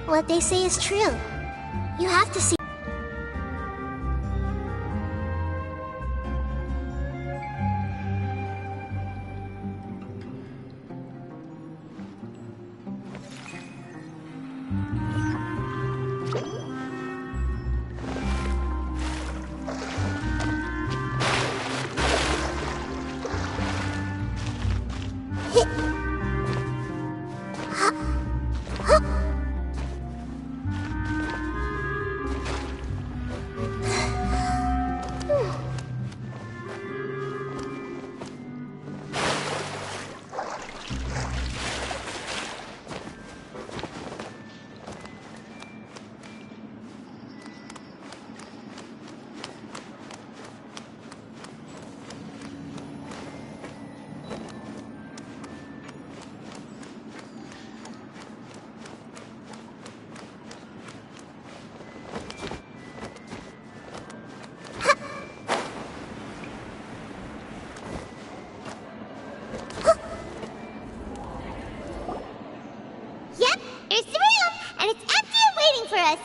What they say is true. You have to see.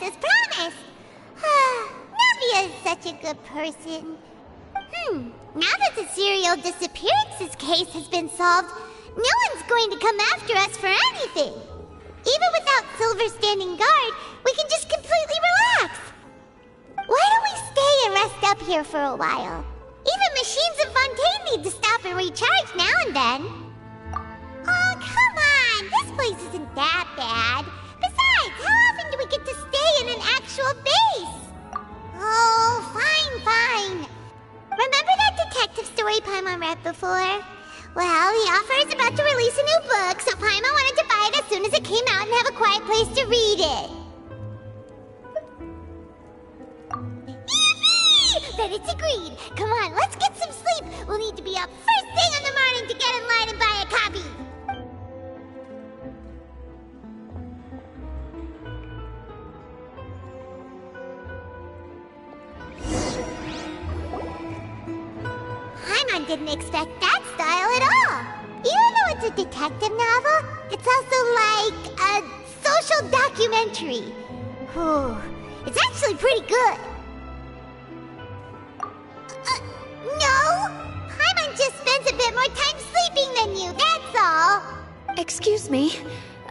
As promised. Navia is such a good person. Now that the serial disappearances case has been solved, no one's going to come after us for anything. Even without Silver standing guard, we can just completely relax. Why don't we stay and rest up here for a while? Even machines in Fontaine need to stop and recharge now and then. Oh, come on! This place isn't that bad. Besides, how often do we get to stay in an actual base? Oh, fine. Remember that detective story Paimon read before? Well, the author is about to release a new book, so Paimon wanted to buy it as soon as it came out and have a quiet place to read it. Yippee! Then it's agreed. Come on, let's get some sleep. We'll need to be up first thing in the morning to get in line and buy a copy. Paimon didn't expect that style at all. Even though it's a detective novel, it's also like a social documentary. It's actually pretty good. No! Paimon just spends a bit more time sleeping than you, that's all. Excuse me,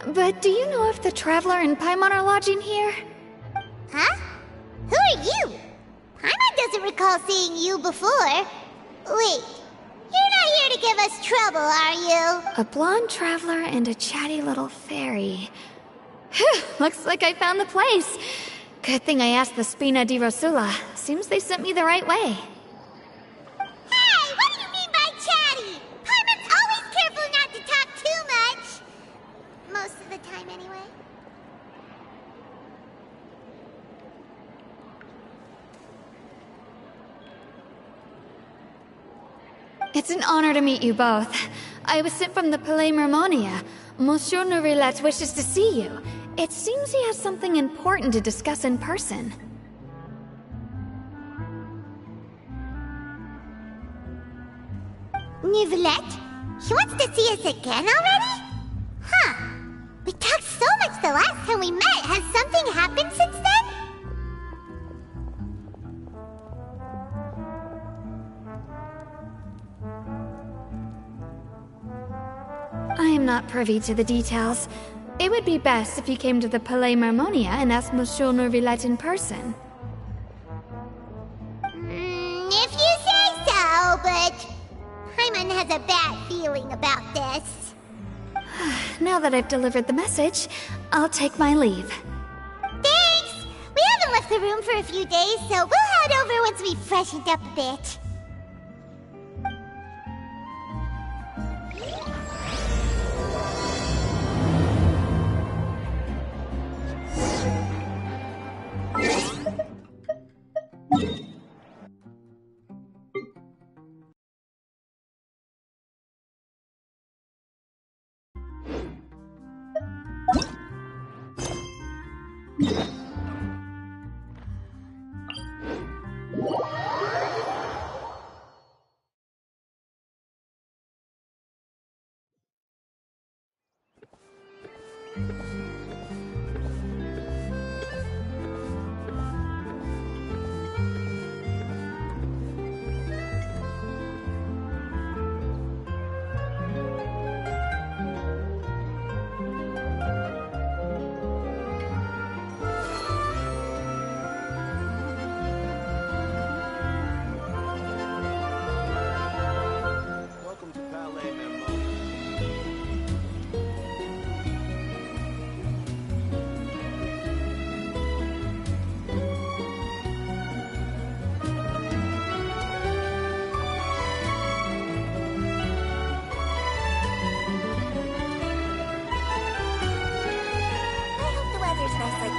but do you know if the Traveler and Paimon are lodging here? Huh? Who are you? Paimon doesn't recall seeing you before. Wait, you're not here to give us trouble, are you? A blonde traveler and a chatty little fairy. Phew, looks like I found the place. Good thing I asked the Spina di Rosula. Seems they sent me the right way. Hey, what do you mean by chatty? Paimon's always careful not to talk too much. Most of the time, anyway. It's an honor to meet you both. I was sent from the Palais Mermonia. Monsieur Nourillet wishes to see you. It seems he has something important to discuss in person. Nourillet? He wants to see us again already? Huh. We talked so much the last time we met. Has something happened since then? I am not privy to the details. It would be best if you came to the Palais Mermonia and asked Monsieur Nourillet in person. If you say so, but Paimon has a bad feeling about this. Now that I've delivered the message, I'll take my leave. Thanks! We haven't left the room for a few days, so we'll head over once we've freshened up a bit.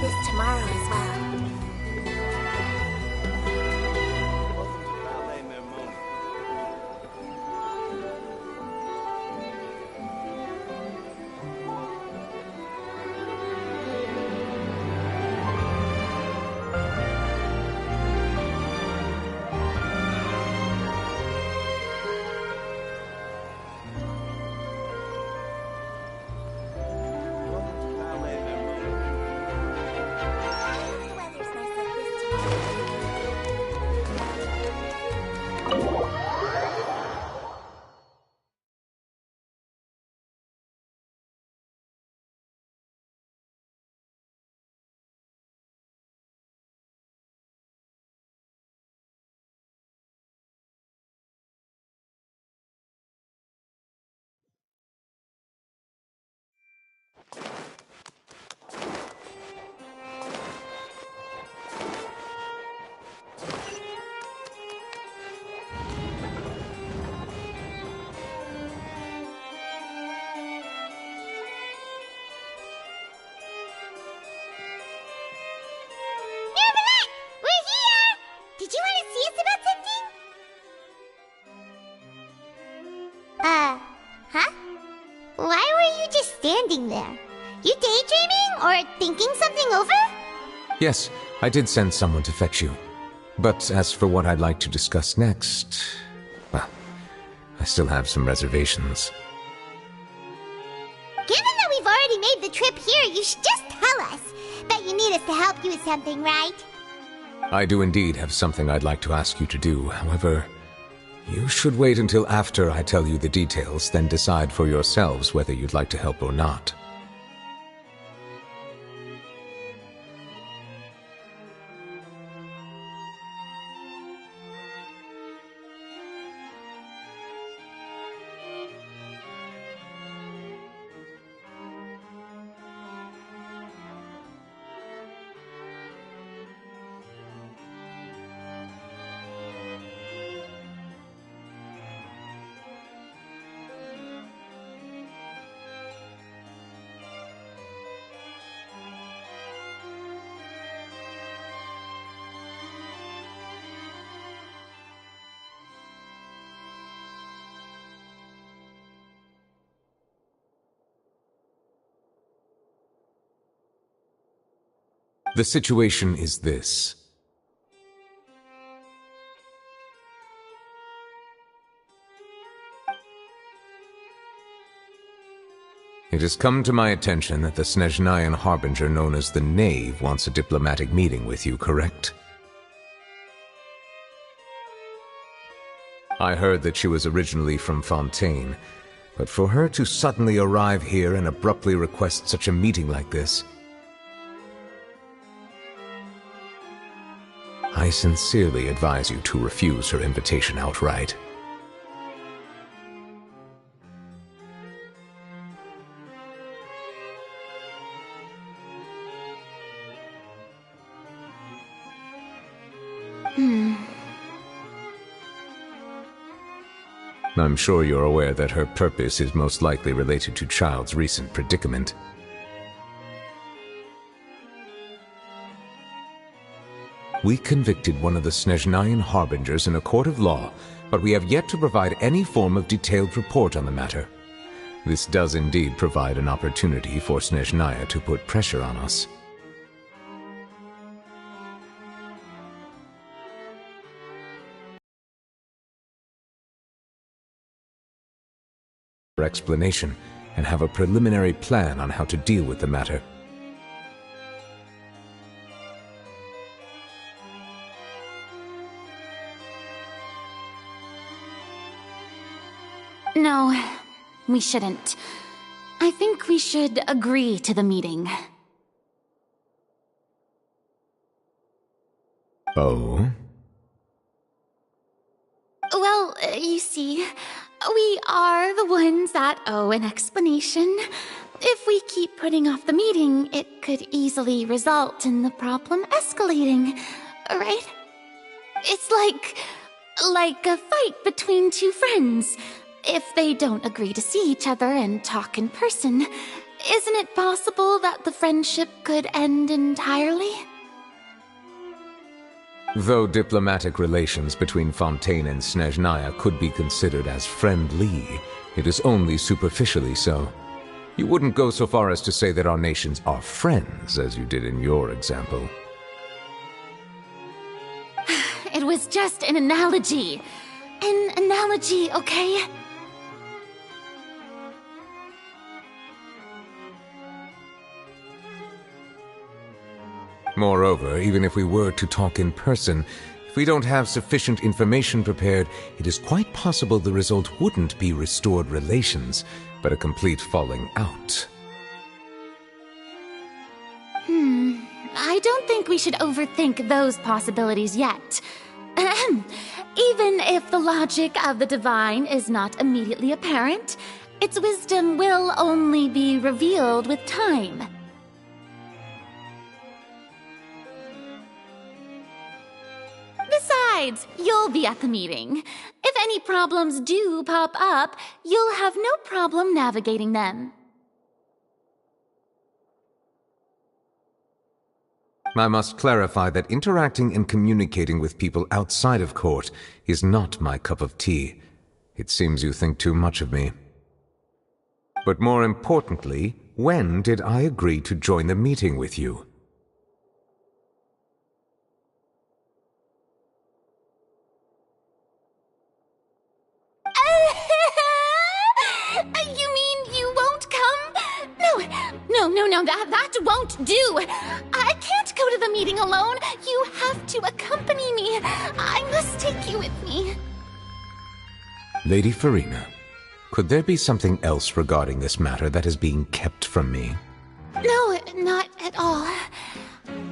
this tomorrow as well. Huh? Why were you just standing there? You daydreaming or thinking something over? Yes, I did send someone to fetch you. But as for what I'd like to discuss next, well, I still have some reservations. Given that we've already made the trip here, you should just tell us. Bet you need us to help you with something, right? I do indeed have something I'd like to ask you to do. However, you should wait until after I tell you the details, then decide for yourselves whether you'd like to help or not. The situation is this. It has come to my attention that the Snezhnayan Harbinger known as the Knave wants a diplomatic meeting with you, correct? I heard that she was originally from Fontaine, but for her to suddenly arrive here and abruptly request such a meeting like this, I sincerely advise you to refuse her invitation outright. I'm sure you're aware that her purpose is most likely related to Child's recent predicament. We convicted one of the Snezhnayan Harbingers in a court of law, but we have yet to provide any form of detailed report on the matter. This does indeed provide an opportunity for Snezhnaya to put pressure on us. For explanation and have a preliminary plan on how to deal with the matter. No, we shouldn't. I think we should agree to the meeting. Oh? Well, you see, we are the ones that owe an explanation. If we keep putting off the meeting, it could easily result in the problem escalating, right? It's like a fight between two friends. If they don't agree to see each other and talk in person, isn't it possible that the friendship could end entirely? Though diplomatic relations between Fontaine and Snezhnaya could be considered as friendly, it is only superficially so. You wouldn't go so far as to say that our nations are friends, as you did in your example. It was just an analogy. An analogy, okay? Moreover, even if we were to talk in person, if we don't have sufficient information prepared, it is quite possible the result wouldn't be restored relations, but a complete falling out. I don't think we should overthink those possibilities yet. Even if the logic of the divine is not immediately apparent, its wisdom will only be revealed with time. Besides, you'll be at the meeting. If any problems do pop up, you'll have no problem navigating them. I must clarify that interacting and communicating with people outside of court is not my cup of tea. It seems you think too much of me. But more importantly, when did I agree to join the meeting with you? You mean you won't come? No, that won't do. I can't go to the meeting alone. You have to accompany me. I must take you with me. Lady Farina, could there be something else regarding this matter that is being kept from me? No, not at all.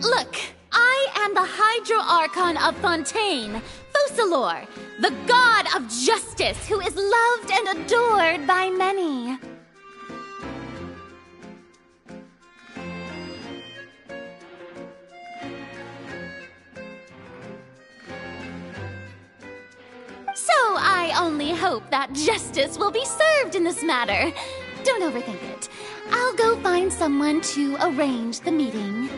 Look, I am the Hydro Archon of Fontaine, Focalor, the god of justice who is loved and adored by many. So I only hope that justice will be served in this matter. Don't overthink it. I'll go find someone to arrange the meeting.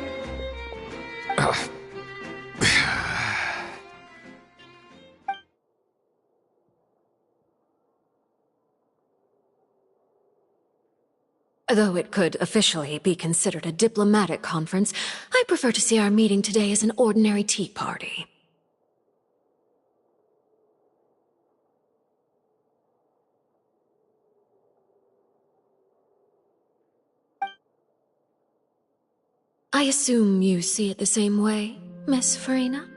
Though it could officially be considered a diplomatic conference, I prefer to see our meeting today as an ordinary tea party. I assume you see it the same way, Miss Farina?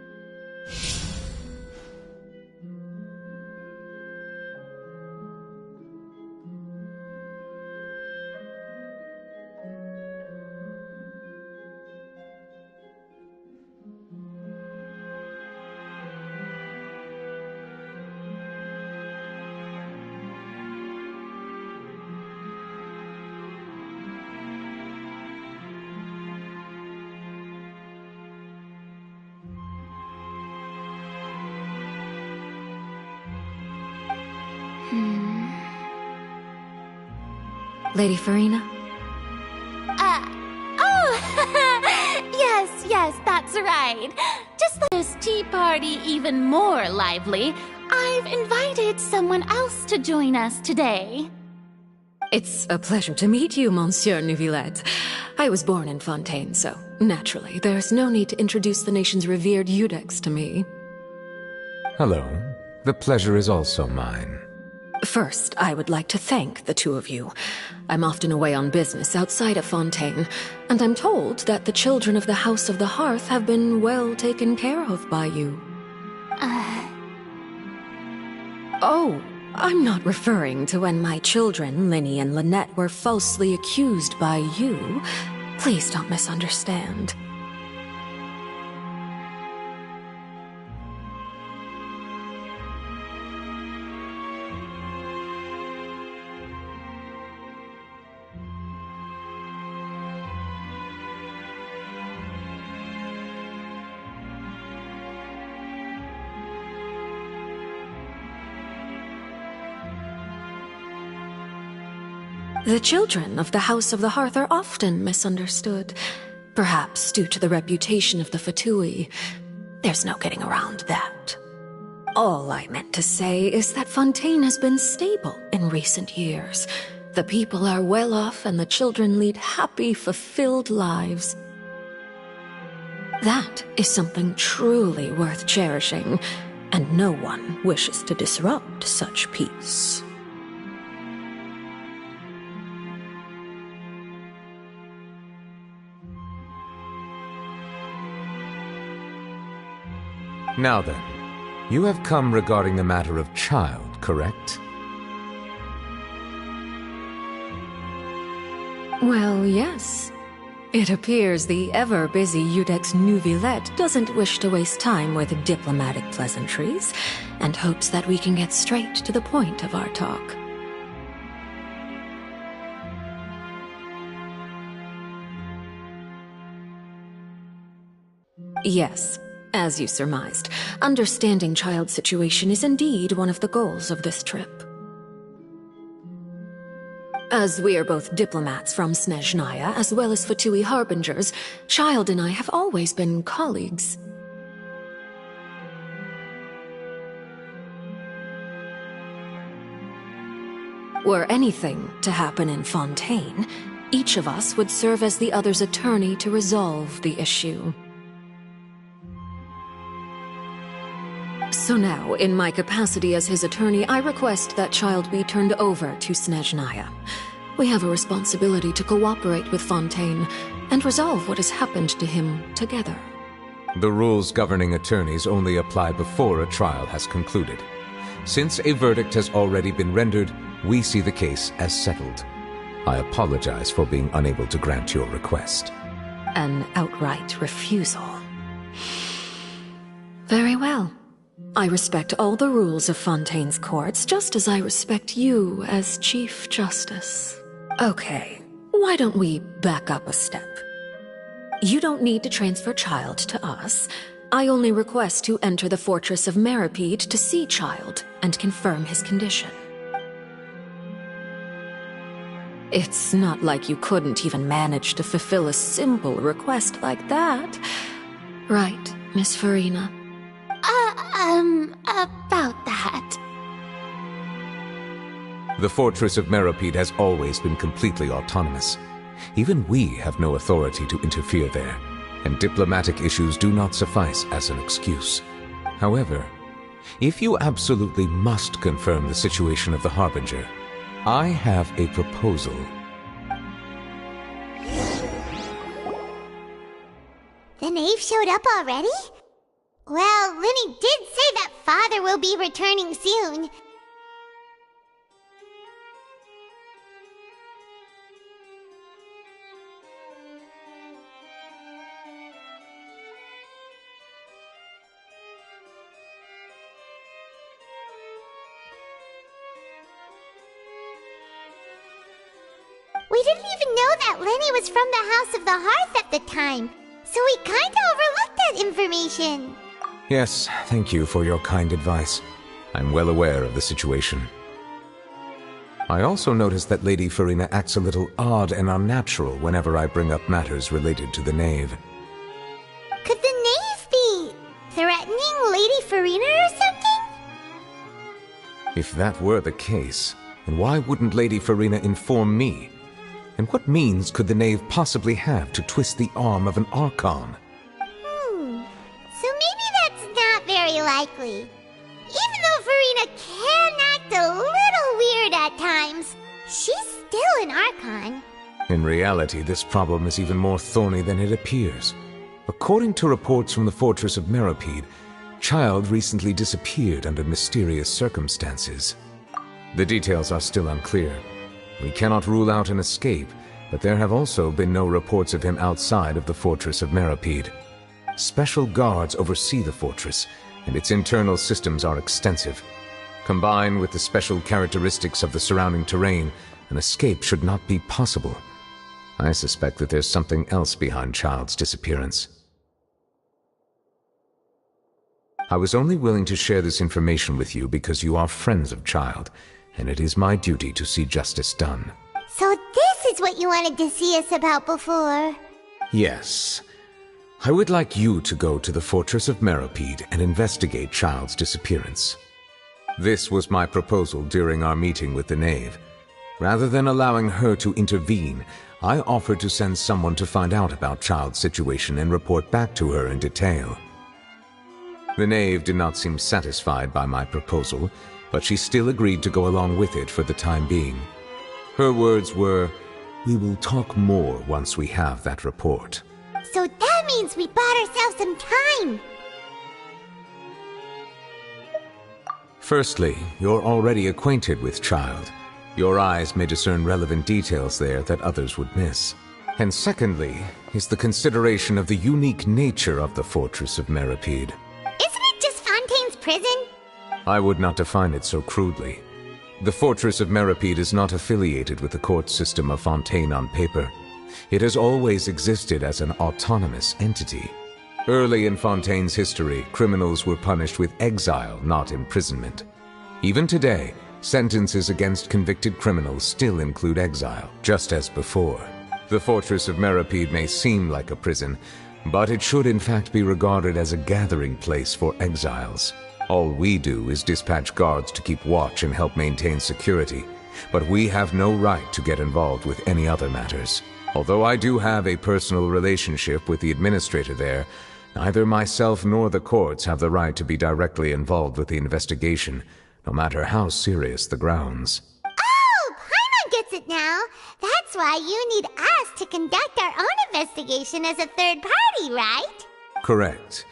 Lady Farina? Yes, that's right. Just to make this tea party even more lively, I've invited someone else to join us today. It's a pleasure to meet you, Monsieur Neuvillette. I was born in Fontaine, so naturally, there's no need to introduce the nation's revered Eudex to me. Hello. The pleasure is also mine. First, I would like to thank the two of you. I'm often away on business outside of Fontaine, and I'm told that the children of the House of the Hearth have been well taken care of by you. Oh, I'm not referring to when my children, Linny and Lynette, were falsely accused by you. Please don't misunderstand. The children of the House of the Hearth are often misunderstood, perhaps due to the reputation of the Fatui. There's no getting around that. All I meant to say is that Fontaine has been stable in recent years. The people are well off and the children lead happy, fulfilled lives. That is something truly worth cherishing, and no one wishes to disrupt such peace. Now then, you have come regarding the matter of Child, correct? Well, yes. It appears the ever-busy Iudex Neuvillette doesn't wish to waste time with diplomatic pleasantries, and hopes that we can get straight to the point of our talk. Yes, as you surmised, understanding Child's situation is indeed one of the goals of this trip. As we are both diplomats from Snezhnaya, as well as Fatui Harbingers, Child and I have always been colleagues. Were anything to happen in Fontaine, each of us would serve as the other's attorney to resolve the issue. So now, in my capacity as his attorney, I request that Child be turned over to Snezhnaya. We have a responsibility to cooperate with Fontaine and resolve what has happened to him together. The rules governing attorneys only apply before a trial has concluded. Since a verdict has already been rendered, we see the case as settled. I apologize for being unable to grant your request. An outright refusal. Very well. I respect all the rules of Fontaine's courts, just as I respect you as Chief Justice. Okay, why don't we back up a step? You don't need to transfer Child to us. I only request to enter the fortress of Meripede to see Child and confirm his condition. It's not like you couldn't even manage to fulfill a simple request like that. Right, Miss Farina? About that. The fortress of Meripede has always been completely autonomous. Even we have no authority to interfere there, and diplomatic issues do not suffice as an excuse. However, if you absolutely must confirm the situation of the Harbinger, I have a proposal. The knave showed up already? Well, Linny did say that Father will be returning soon. We didn't even know that Lenny was from the House of the Hearth at the time, so we kinda overlooked that information. Yes, thank you for your kind advice. I'm well aware of the situation. I also noticed that Lady Farina acts a little odd and unnatural whenever I bring up matters related to the knave. Could the knave be threatening Lady Farina or something? If that were the case, then why wouldn't Lady Farina inform me? And what means could the knave possibly have to twist the arm of an Archon? So maybe that's not very likely. Even though Farina can act a little weird at times, she's still an Archon. In reality, this problem is even more thorny than it appears. According to reports from the fortress of Meripede, Child recently disappeared under mysterious circumstances. The details are still unclear. We cannot rule out an escape, but there have also been no reports of him outside of the fortress of Meripede. Special guards oversee the fortress, and its internal systems are extensive. Combined with the special characteristics of the surrounding terrain, an escape should not be possible. I suspect that there's something else behind Child's disappearance. I was only willing to share this information with you because you are friends of Child, and it is my duty to see justice done. So is what you wanted to see us about before. Yes. I would like you to go to the Fortress of Meropide and investigate Child's disappearance. This was my proposal during our meeting with the Knave. Rather than allowing her to intervene, I offered to send someone to find out about Child's situation and report back to her in detail. The Knave did not seem satisfied by my proposal, but she still agreed to go along with it for the time being. Her words were, "We will talk more once we have that report." So that means we bought ourselves some time. Firstly, you're already acquainted with Child. Your eyes may discern relevant details there that others would miss. And secondly, is the consideration of the unique nature of the Fortress of Meropide. Isn't it just Fontaine's prison? I would not define it so crudely. The Fortress of Meropide is not affiliated with the court system of Fontaine on paper. It has always existed as an autonomous entity. Early in Fontaine's history, criminals were punished with exile, not imprisonment. Even today, sentences against convicted criminals still include exile, just as before. The Fortress of Meropide may seem like a prison, but it should in fact be regarded as a gathering place for exiles. All we do is dispatch guards to keep watch and help maintain security, but we have no right to get involved with any other matters. Although I do have a personal relationship with the administrator there, neither myself nor the courts have the right to be directly involved with the investigation, no matter how serious the grounds. Oh, Paimon gets it now. That's why you need us to conduct our own investigation as a third party, right? Correct.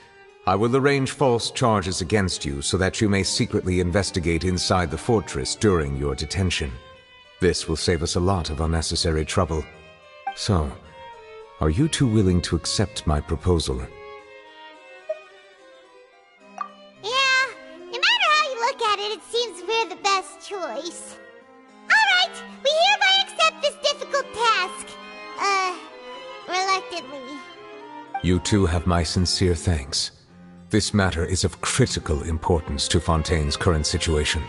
I will arrange false charges against you so that you may secretly investigate inside the fortress during your detention. This will save us a lot of unnecessary trouble. So, are you two willing to accept my proposal? Yeah, no matter how you look at it, it seems we're the best choice. Alright, we hereby accept this difficult task. Reluctantly. You two have my sincere thanks. This matter is of critical importance to Fontaine's current situation.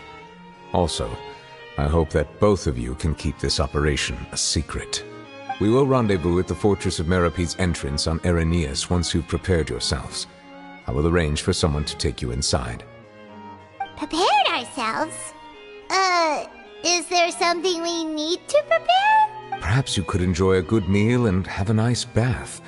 Also, I hope that both of you can keep this operation a secret. We will rendezvous at the Fortress of Meropide's entrance on Erinius once you've prepared yourselves. I will arrange for someone to take you inside. Prepared ourselves? Is there something we need to prepare? Perhaps you could enjoy a good meal and have a nice bath.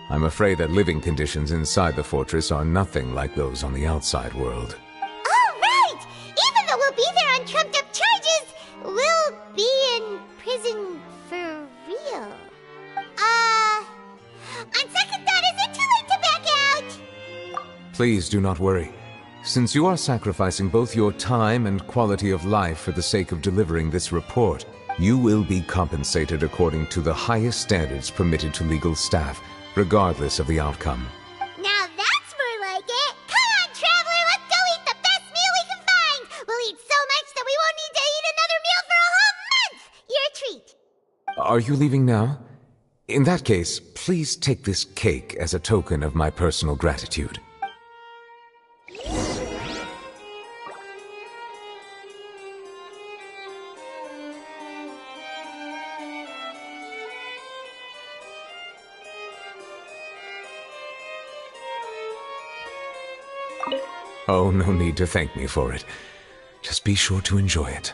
I'm afraid that living conditions inside the fortress are nothing like those on the outside world. Oh, right! Even though we'll be there on trumped-up charges, we'll be in prison for real. On second thought, is it too late to back out? Please do not worry. Since you are sacrificing both your time and quality of life for the sake of delivering this report, you will be compensated according to the highest standards permitted to legal staff, regardless of the outcome. Now that's more like it! Come on, Traveler, let's go eat the best meal we can find! We'll eat so much that we won't need to eat another meal for a whole month! You're a treat! Are you leaving now? In that case, please take this cake as a token of my personal gratitude. Oh, no need to thank me for it. Just be sure to enjoy it.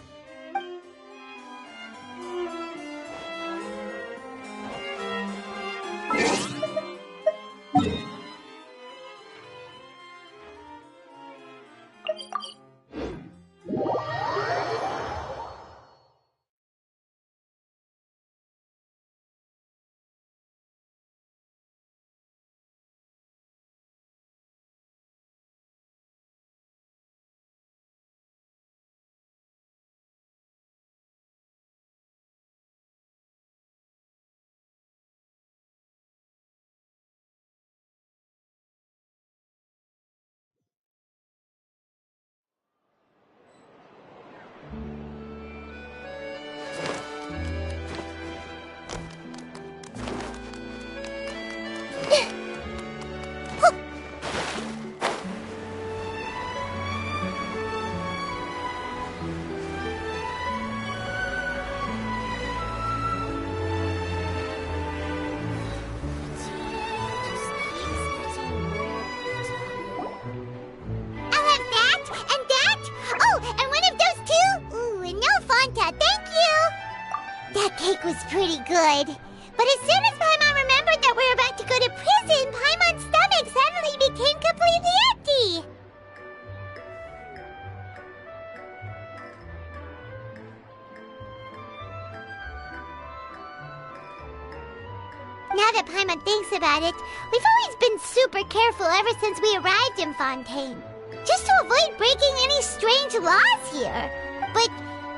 week was pretty good. But as soon as Paimon remembered that we were about to go to prison, Paimon's stomach suddenly became completely empty. Now that Paimon thinks about it, we've always been super careful ever since we arrived in Fontaine. Just to avoid breaking any strange laws here. But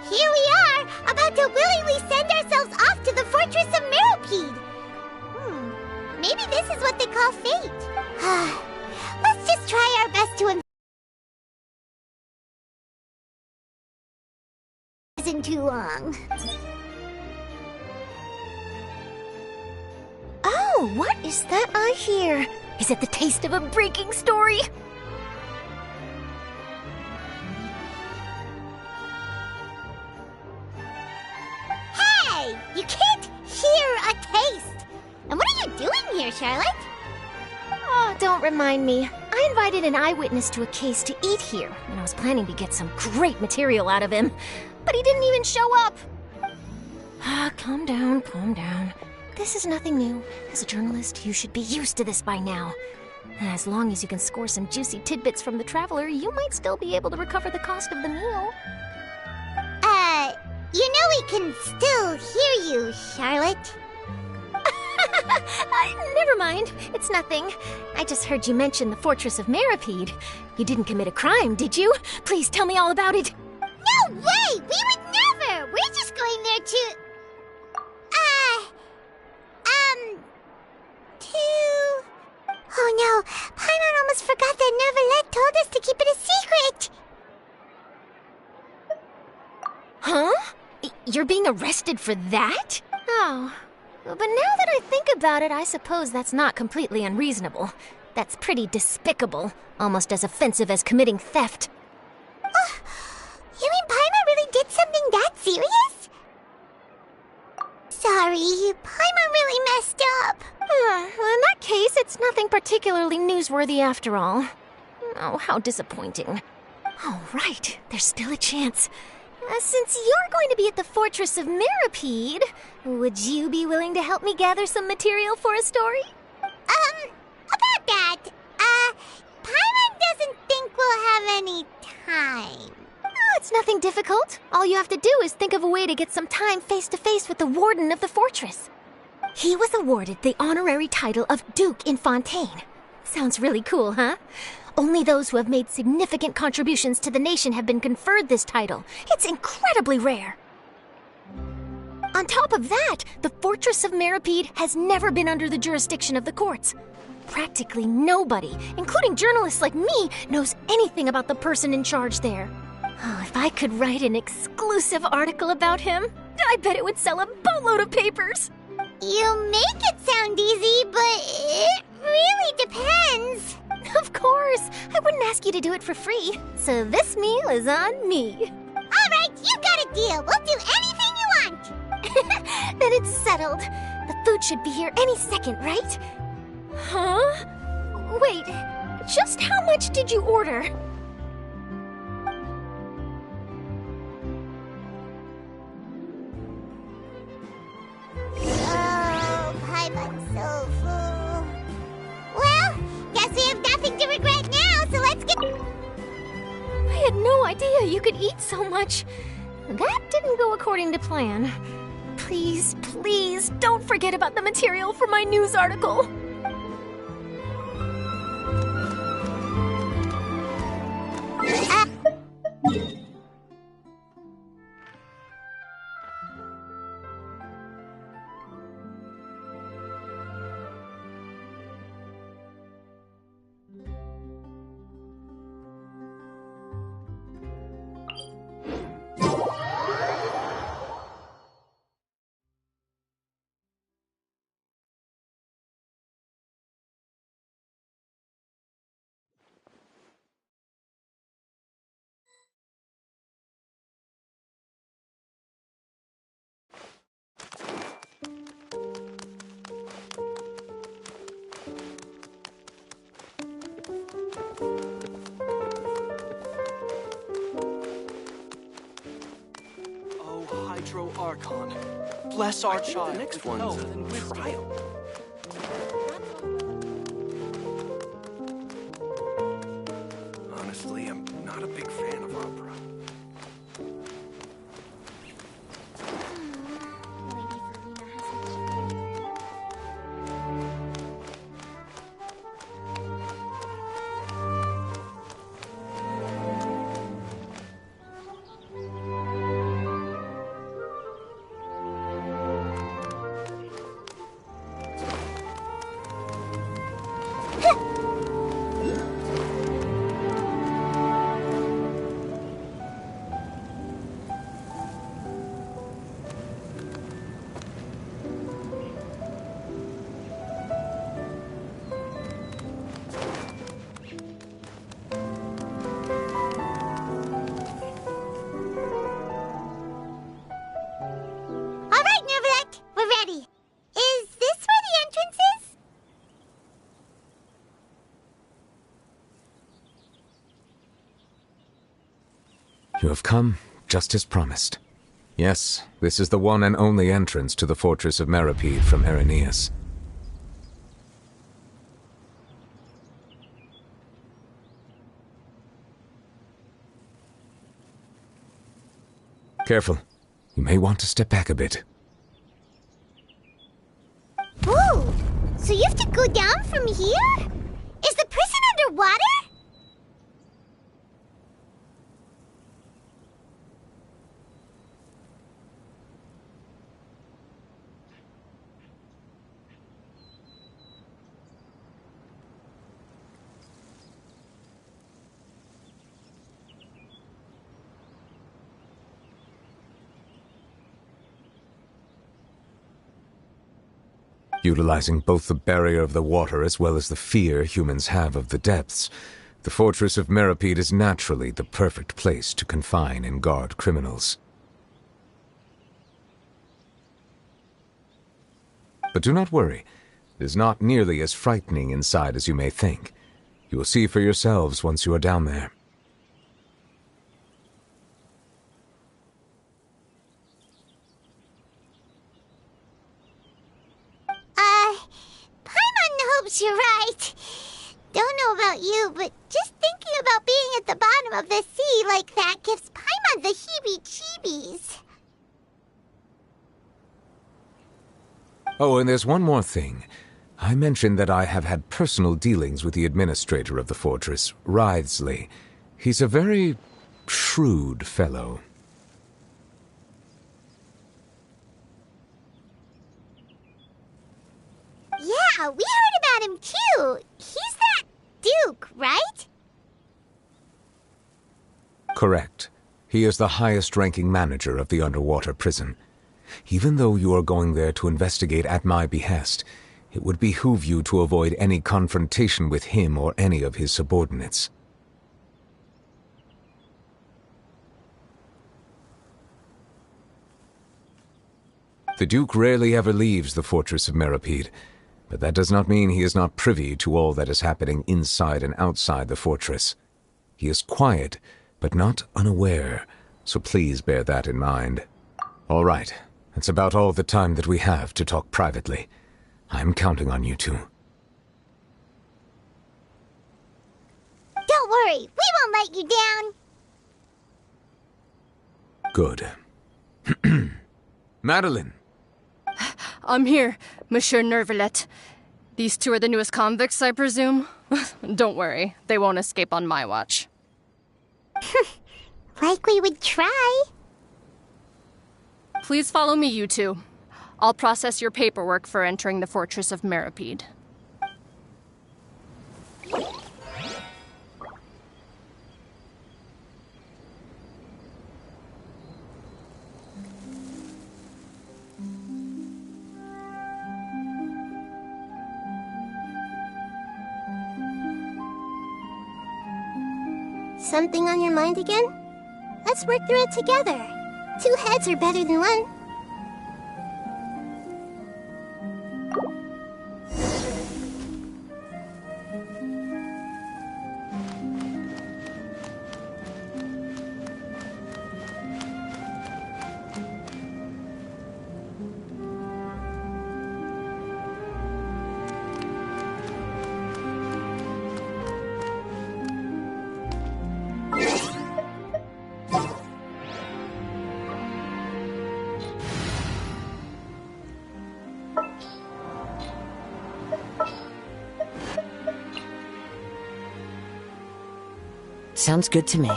here we are, about to willingly send ourselves off to the Fortress of Meropide. Maybe this is what they call fate. Let's just try our best to isn't too long. Oh, what is that I hear? Is it the taste of a breaking story? Hey! You can't hear a taste! And what are you doing here, Charlotte? Oh, don't remind me. I invited an eyewitness to a case to eat here, and I was planning to get some great material out of him. But he didn't even show up! Calm down, calm down. This is nothing new. As a journalist, you should be used to this by now. As long as you can score some juicy tidbits from the traveler, you might still be able to recover the cost of the meal. You know we can still hear you, Charlotte. Never mind. It's nothing. I just heard you mention the Fortress of Meropide. You didn't commit a crime, did you? Please tell me all about it. No way! We would never! We're just going there to... Oh no, Paimon almost forgot that Neverlet told us to keep it a secret! Huh? You're being arrested for that? Oh. But now that I think about it, I suppose that's not completely unreasonable. That's pretty despicable. Almost as offensive as committing theft. You mean Paimon really did something that serious? Sorry, Paimon really messed up. Well, in that case, it's nothing particularly newsworthy after all. Oh, how disappointing. Oh, right. There's still a chance. Since you're going to be at the Fortress of Meropide, would you be willing to help me gather some material for a story? About that, Paimon doesn't think we'll have any time. Oh, it's nothing difficult. All you have to do is think of a way to get some time face-to-face with the warden of the fortress. He was awarded the honorary title of Duke in Fontaine. Sounds really cool, huh? Only those who have made significant contributions to the nation have been conferred this title. It's incredibly rare. On top of that, the Fortress of Meropide has never been under the jurisdiction of the courts. Practically nobody, including journalists like me, knows anything about the person in charge there. Oh, if I could write an exclusive article about him, I bet it would sell a boatload of papers. You make it sound easy, but it really depends. Of course. I wouldn't ask you to do it for free. So this meal is on me. All right, you got a deal. We'll do anything you want. Then it's settled. The food should be here any second, right? Huh? Wait, just how much did you order? Oh, Paimon's so full. Well, guess we have nothing to regret now, so let's get... I had no idea you could eat so much. That didn't go according to plan. Please, please, don't forget about the material for my news article. Archon. bless our I think child. the next with one's health and a wisdom. trial. Honestly, I'm not a big fan of opera. All right, Nervalek, we're ready. Is this where the entrance is? You have come, just as promised. Yes, this is the one and only entrance to the fortress of Meripede from Irenaeus. Careful. You may want to step back a bit. Ooh, so you have to go down from here? Is the prison underwater? Utilizing both the barrier of the water as well as the fear humans have of the depths, the fortress of Meripede is naturally the perfect place to confine and guard criminals. But do not worry. It is not nearly as frightening inside as you may think. You will see for yourselves once you are down there. Paimon hopes you're right. Don't know about you, but just thinking about being at the bottom of the sea like that gives Paimon the heebie-jeebies. Oh, and there's one more thing. I mentioned that I have had personal dealings with the administrator of the fortress, Wriothesley. He's a very shrewd fellow. Yeah, we heard about him too. He's that Duke, right? Correct. He is the highest-ranking manager of the underwater prison. Even though you are going there to investigate at my behest, it would behoove you to avoid any confrontation with him or any of his subordinates. The Duke rarely ever leaves the fortress of Meripede, but that does not mean he is not privy to all that is happening inside and outside the fortress. He is quiet, but not unaware, so please bear that in mind. All right, that's about all the time that we have to talk privately. I'm counting on you two. Don't worry, we won't let you down. Good. Madeline! I'm here, Monsieur Nervalet. These two are the newest convicts, I presume? Don't worry, they won't escape on my watch. Like we would try. Please follow me, you two. I'll process your paperwork for entering the Fortress of Meripede. Something on your mind again? Let's work through it together. 2 heads are better than 1. Sounds good to me.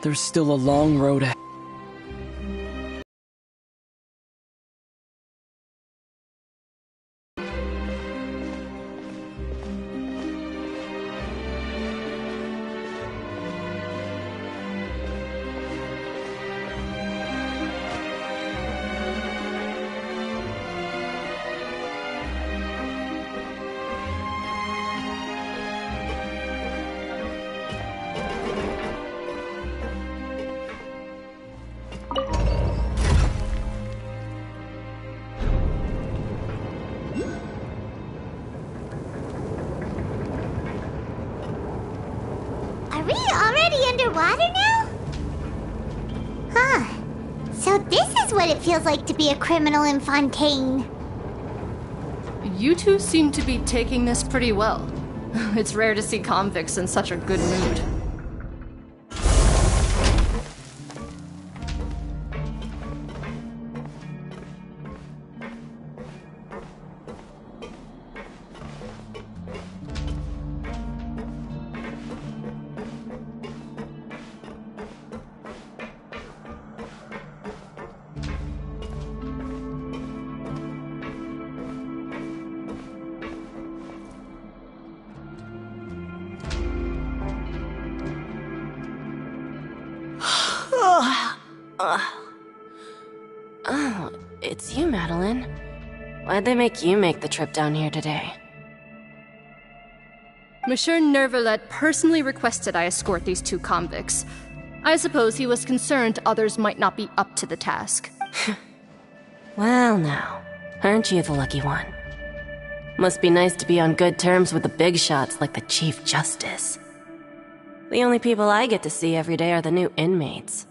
There's still a long road ahead. Are we already underwater now? Huh. So this is what it feels like to be a criminal in Fontaine. You two seem to be taking this pretty well. It's rare to see convicts in such a good mood. Oh, it's you, Madeline. Why'd they make you make the trip down here today? Monsieur Nervalet personally requested I escort these two convicts. I suppose he was concerned others might not be up to the task. Well now, aren't you the lucky one? Must be nice to be on good terms with the big shots like the Chief Justice. The only people I get to see every day are the new inmates.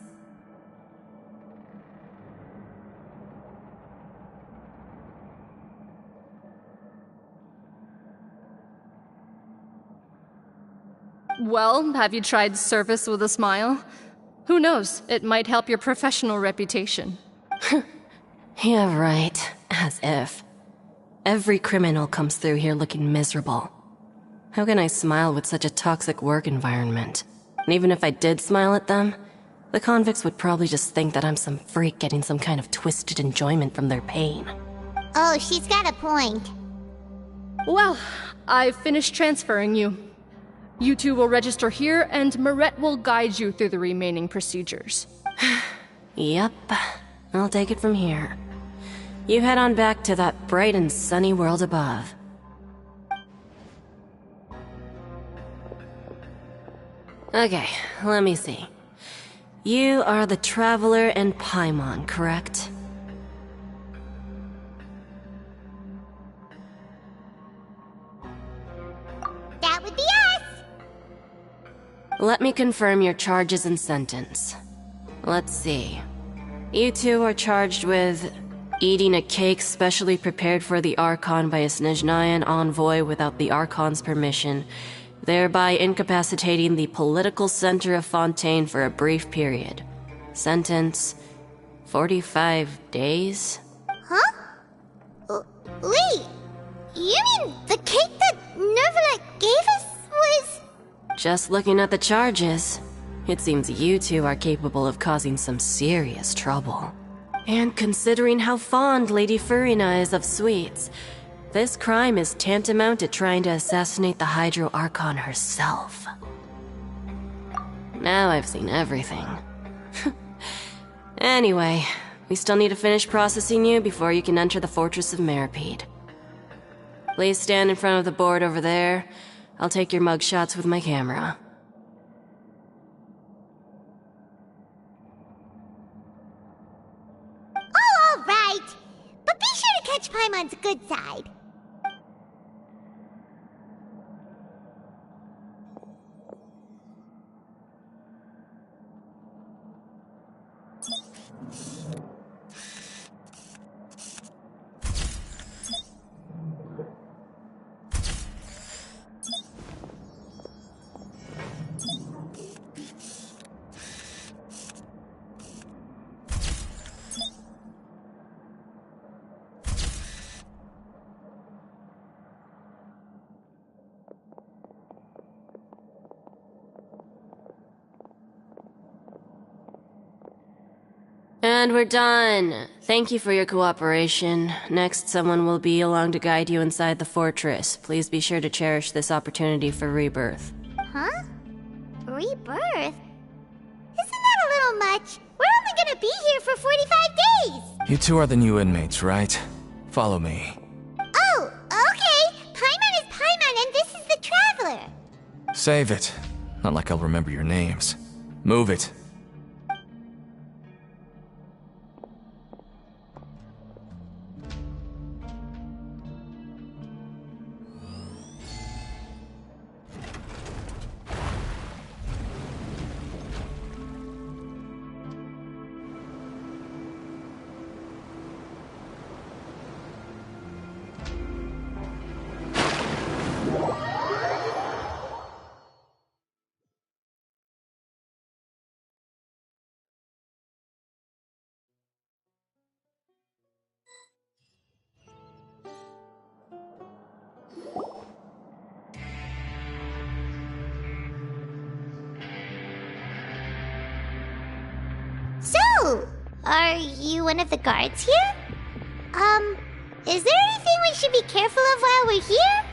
Well, have you tried service with a smile? Who knows, it might help your professional reputation. Yeah, right. As if. Every criminal comes through here looking miserable. How can I smile with such a toxic work environment? And even if I did smile at them, the convicts would probably just think that I'm some freak getting some kind of twisted enjoyment from their pain. Oh, she's got a point. Well, I've finished transferring you. You two will register here, and Marette will guide you through the remaining procedures. Yep, I'll take it from here. You head on back to that bright and sunny world above. Okay, let me see. You are the Traveler and Paimon, correct? That would be us! Let me confirm your charges and sentence. Let's see. You two are charged with eating a cake specially prepared for the Archon by a Snezhnayan envoy without the Archon's permission, thereby incapacitating the political center of Fontaine for a brief period. Sentence: 45 days? Huh? Wait, you mean the cake that Nervalet gave us was... Just looking at the charges, it seems you two are capable of causing some serious trouble. And considering how fond Lady Furina is of sweets, this crime is tantamount to trying to assassinate the Hydro Archon herself. Now I've seen everything. Anyway, we still need to finish processing you before you can enter the Fortress of Meripede. Please stand in front of the board over there. I'll take your mugshots with my camera. Oh, all right. But be sure to catch Paimon's good side. And we're done. Thank you for your cooperation. Next, someone will be along to guide you inside the fortress. Please be sure to cherish this opportunity for rebirth. Huh? Rebirth? Isn't that a little much? We're only gonna be here for 45 days! You two are the new inmates, right? Follow me. Oh, okay! Paimon is Paimon and this is the Traveler! Save it. Not like I'll remember your names. Move it. So, are you one of the guards here? Is there anything we should be careful of while we're here?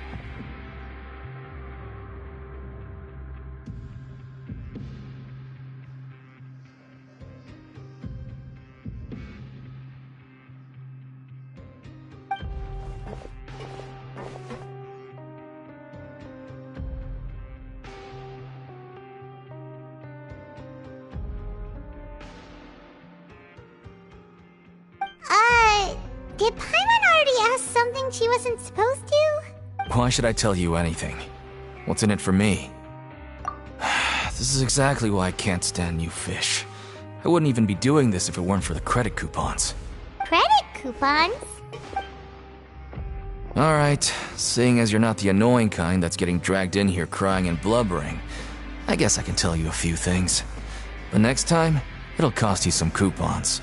Did Paimon already ask something she wasn't supposed to? Why should I tell you anything? What's in it for me? This is exactly why I can't stand you fish. I wouldn't even be doing this if it weren't for the credit coupons. Credit coupons? Alright, seeing as you're not the annoying kind that's getting dragged in here crying and blubbering, I guess I can tell you a few things. But next time, it'll cost you some coupons.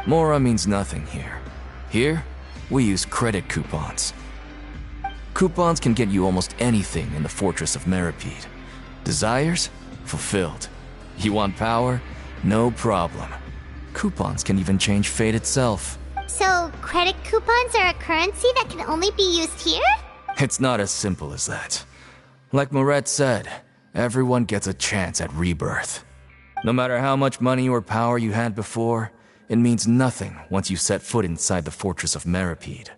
Mora means nothing here. Here, we use credit coupons. Coupons can get you almost anything in the Fortress of Meripede. Desires? Fulfilled. You want power? No problem. Coupons can even change fate itself. So, credit coupons are a currency that can only be used here? It's not as simple as that. Like Moret said, everyone gets a chance at rebirth. No matter how much money or power you had before, it means nothing once you set foot inside the Fortress of Meripede.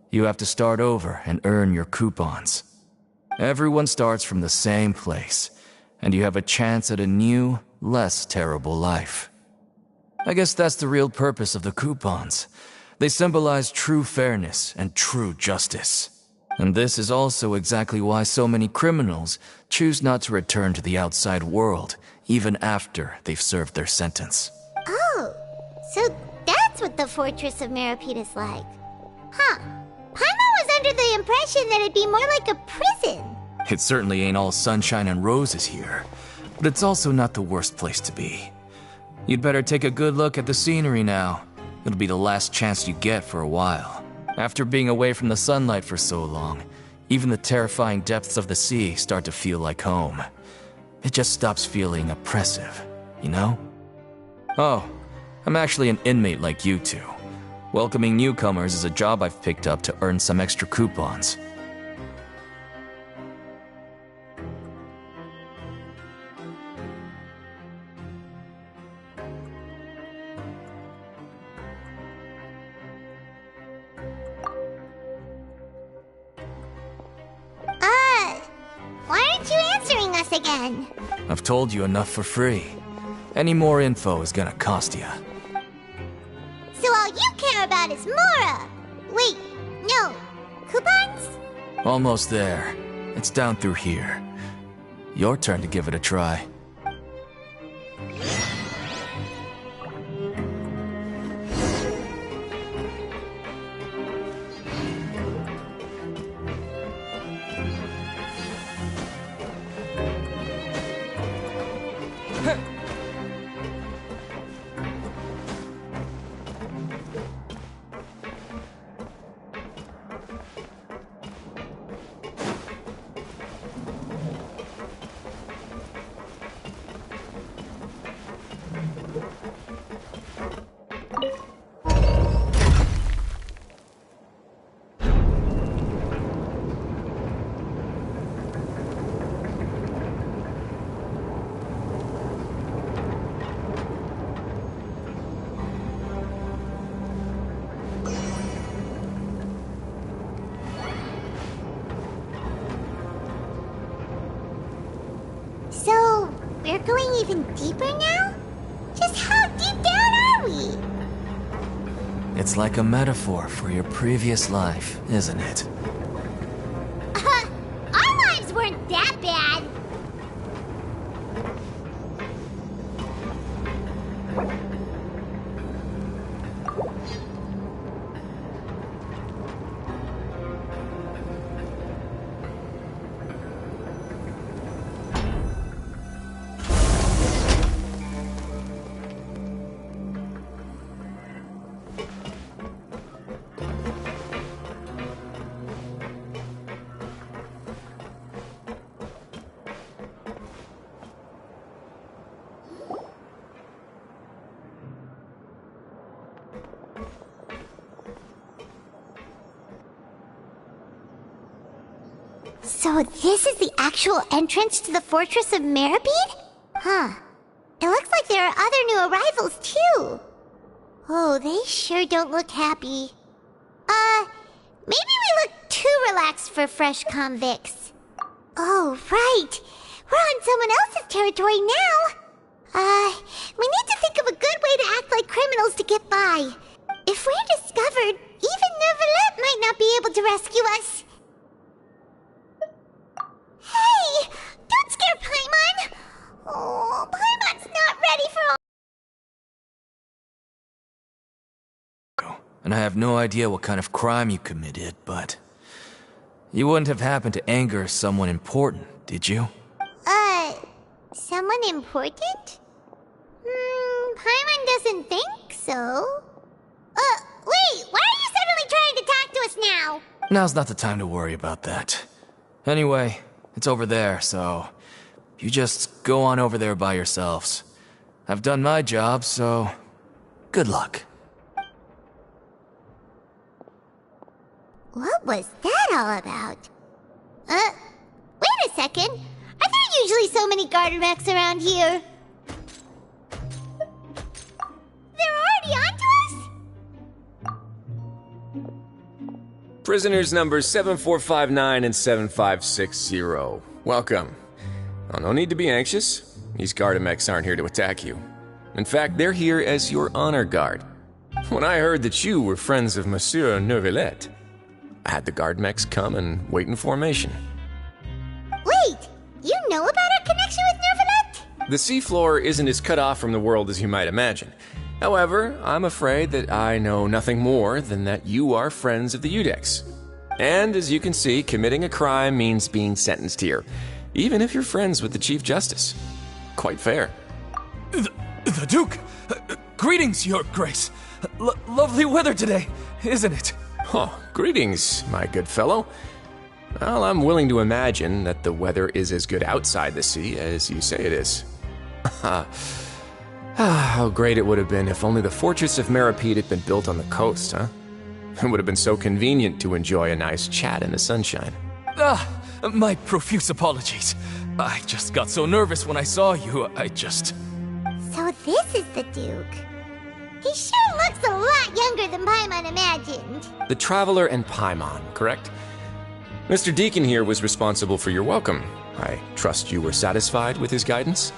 You have to start over and earn your coupons. Everyone starts from the same place, and you have a chance at a new, less terrible life. I guess that's the real purpose of the coupons. They symbolize true fairness and true justice. And this is also exactly why so many criminals choose not to return to the outside world, even after they've served their sentence. Oh, so that's what the Fortress of Meripede is like. Huh. Paimon was under the impression that it'd be more like a prison. It certainly ain't all sunshine and roses here, but it's also not the worst place to be. You'd better take a good look at the scenery now. It'll be the last chance you get for a while. After being away from the sunlight for so long, even the terrifying depths of the sea start to feel like home. It just stops feeling oppressive, you know? Oh, I'm actually an inmate like you two. Welcoming newcomers is a job I've picked up to earn some extra coupons. Why aren't you answering us again? I've told you enough for free. Any more info is gonna cost you. So all you care about is Mora! Wait, no. Coupons? Almost there. It's down through here. Your turn to give it a try. going even deeper now? Just how deep down are we? It's like a metaphor for your previous life, isn't it? Our lives weren't that bad. So this is the actual entrance to the Fortress of Meripede? Huh. It looks like there are other new arrivals, too. Oh, they sure don't look happy. Maybe we look too relaxed for fresh convicts. Oh, right. We're on someone else's territory now. We need to think of a good way to act like criminals to get by. If we're discovered, even Nervalette might not be able to rescue us. Hey! Don't scare Paimon! Oh, Paimon's not ready for all... And I have no idea what kind of crime you committed, but... You wouldn't have happened to anger someone important, did you? Someone important? Paimon doesn't think so. Wait, why are you suddenly trying to talk to us now? Now's not the time to worry about that. Anyway, it's over there, so... You just go on over there by yourselves. I've done my job, so... Good luck. What was that all about? Wait a second. Are there usually so many garter mechs around here? They're already onto us? Prisoners numbers 7459 and 7560. Welcome. Oh, no need to be anxious. These Gardamex aren't here to attack you. In fact, they're here as your honor guard. When I heard that you were friends of Monsieur Nervalette, I had the Gardamex come and wait in formation. Wait, you know about our connection with Nervalette? The seafloor isn't as cut off from the world as you might imagine. However, I'm afraid that I know nothing more than that you are friends of the Udex. And as you can see, committing a crime means being sentenced here, even if you're friends with the Chief Justice. Quite fair. The Duke! Greetings, Your Grace! Lovely weather today, isn't it? Oh, greetings, my good fellow. Well, I'm willing to imagine that the weather is as good outside the sea as you say it is. How great it would have been if only the Fortress of Meripede had been built on the coast, huh? It would have been so convenient to enjoy a nice chat in the sunshine. My profuse apologies. I just got so nervous when I saw you, So this is the Duke. He sure looks a lot younger than Paimon imagined. The Traveler and Paimon, correct? Mr. Deacon here was responsible for your welcome. I trust you were satisfied with his guidance?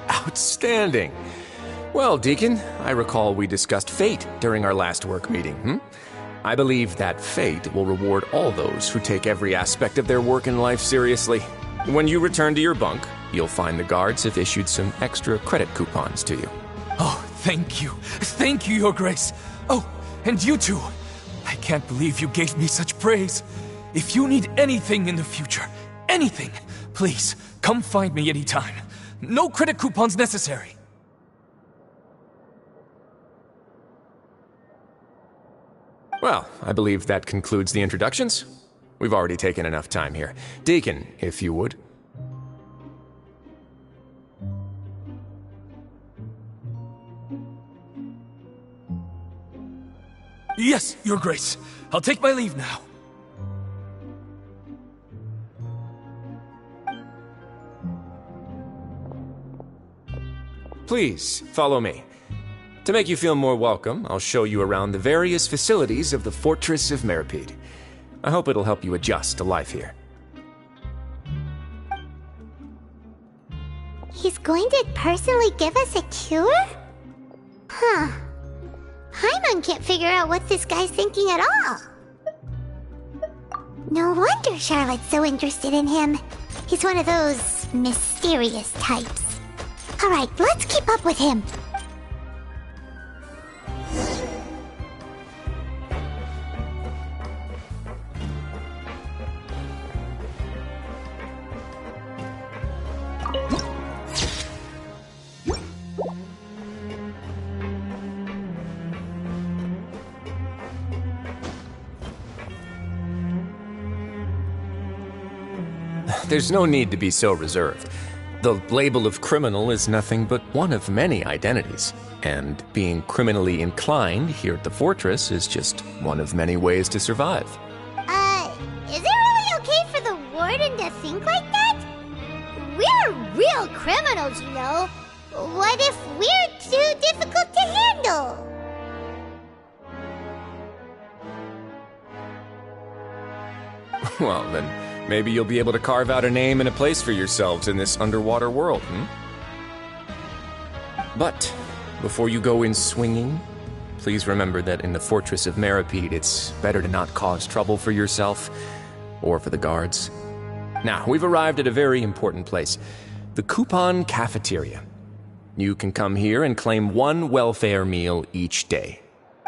Outstanding. Well, Deacon, I recall we discussed fate during our last work meeting, I believe that fate will reward all those who take every aspect of their work in life seriously. When you return to your bunk, you'll find the guards have issued some extra credit coupons to you. Oh, thank you. Thank you, Your Grace. Oh, and you too. I can't believe you gave me such praise. If you need anything in the future, anything, please, come find me anytime. No credit coupons necessary. Well, I believe that concludes the introductions. We've already taken enough time here. Deacon, if you would. Yes, Your Grace. I'll take my leave now. Please, follow me. To make you feel more welcome, I'll show you around the various facilities of the Fortress of Meripede. I hope it'll help you adjust to life here. He's going to personally give us a cure? Huh. Paimon can't figure out what this guy's thinking at all. No wonder Charlotte's so interested in him. He's one of those mysterious types. Alright, let's keep up with him. There's no need to be so reserved. The label of criminal is nothing but one of many identities, and being criminally inclined here at the fortress is just one of many ways to survive. Is it really okay for the warden to think like that? We're real criminals, you know. What if we're too difficult to handle? Well, then maybe you'll be able to carve out a name and a place for yourselves in this underwater world, But before you go in swinging, please remember that in the Fortress of Meripede, it's better to not cause trouble for yourself or for the guards. Now, we've arrived at a very important place, the Coupon Cafeteria. You can come here and claim one welfare meal each day.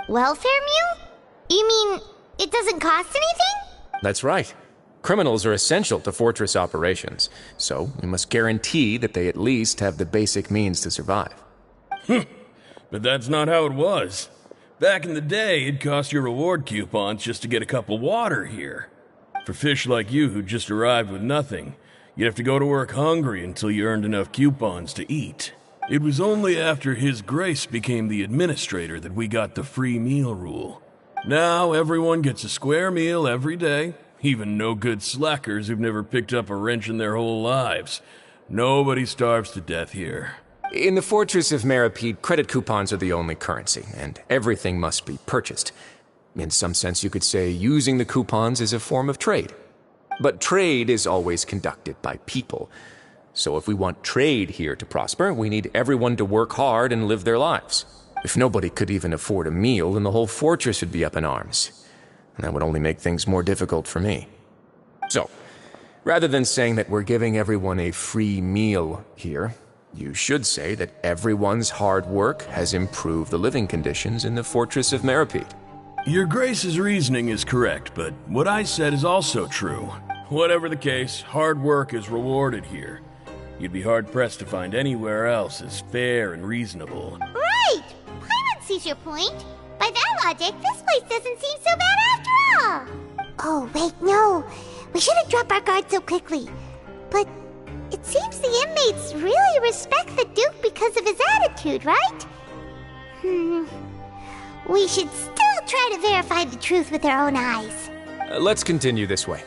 Welfare meal? You mean it doesn't cost anything? That's right. Criminals are essential to fortress operations, so we must guarantee that they at least have the basic means to survive. But that's not how it was. Back in the day, it cost your reward coupons just to get a cup of water here. For fish like you who just arrived with nothing, you'd have to go to work hungry until you earned enough coupons to eat. It was only after His Grace became the administrator that we got the free meal rule. Now everyone gets a square meal every day, even no-good slackers who've never picked up a wrench in their whole lives. Nobody starves to death here. In the Fortress of Meripede, credit coupons are the only currency, and everything must be purchased. In some sense, you could say using the coupons is a form of trade. But trade is always conducted by people. So if we want trade here to prosper, we need everyone to work hard and live their lives. If nobody could even afford a meal, then the whole fortress would be up in arms. And that would only make things more difficult for me. So, rather than saying that we're giving everyone a free meal here, you should say that everyone's hard work has improved the living conditions in the Fortress of Meripede. Your Grace's reasoning is correct, but what I said is also true. Whatever the case, hard work is rewarded here. You'd be hard-pressed to find anywhere else as fair and reasonable. Right! Paimon sees your point. By that logic, this place doesn't seem so bad after all. Oh, wait, no. We shouldn't drop our guard so quickly. But it seems the inmates really respect the Duke because of his attitude, right? We should still try to verify the truth with our own eyes. Let's continue this way.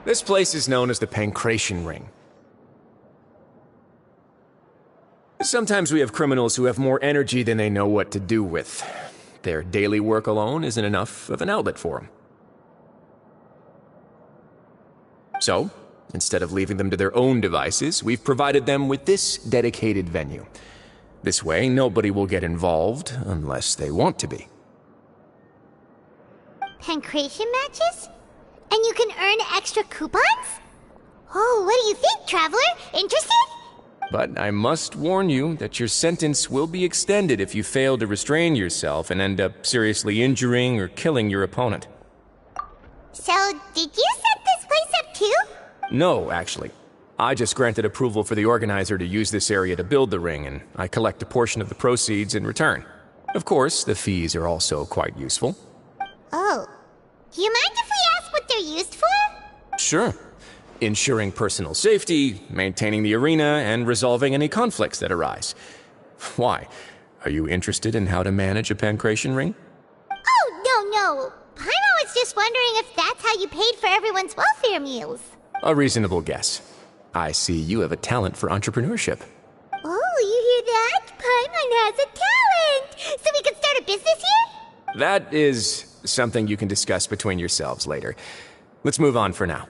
This place is known as the Pancration Ring. Sometimes we have criminals who have more energy than they know what to do with. Their daily work alone isn't enough of an outlet for them. So, instead of leaving them to their own devices, we've provided them with this dedicated venue. This way, nobody will get involved unless they want to be. Pancration matches? And you can earn extra coupons? Oh, what do you think, Traveler? Interested? But I must warn you that your sentence will be extended if you fail to restrain yourself and end up seriously injuring or killing your opponent. So, did you set this place up too? No, actually. I just granted approval for the organizer to use this area to build the ring, and I collect a portion of the proceeds in return. Of course, the fees are also quite useful. Oh. Do you mind if we ask what they're used for? Sure. Ensuring personal safety, maintaining the arena, and resolving any conflicts that arise. Why? Are you interested in how to manage a pancration ring? Oh, no. Paimon was just wondering if that's how you paid for everyone's welfare meals. A reasonable guess. I see you have a talent for entrepreneurship. Oh, you hear that? Paimon has a talent! So we could start a business here? That is something you can discuss between yourselves later. Let's move on for now.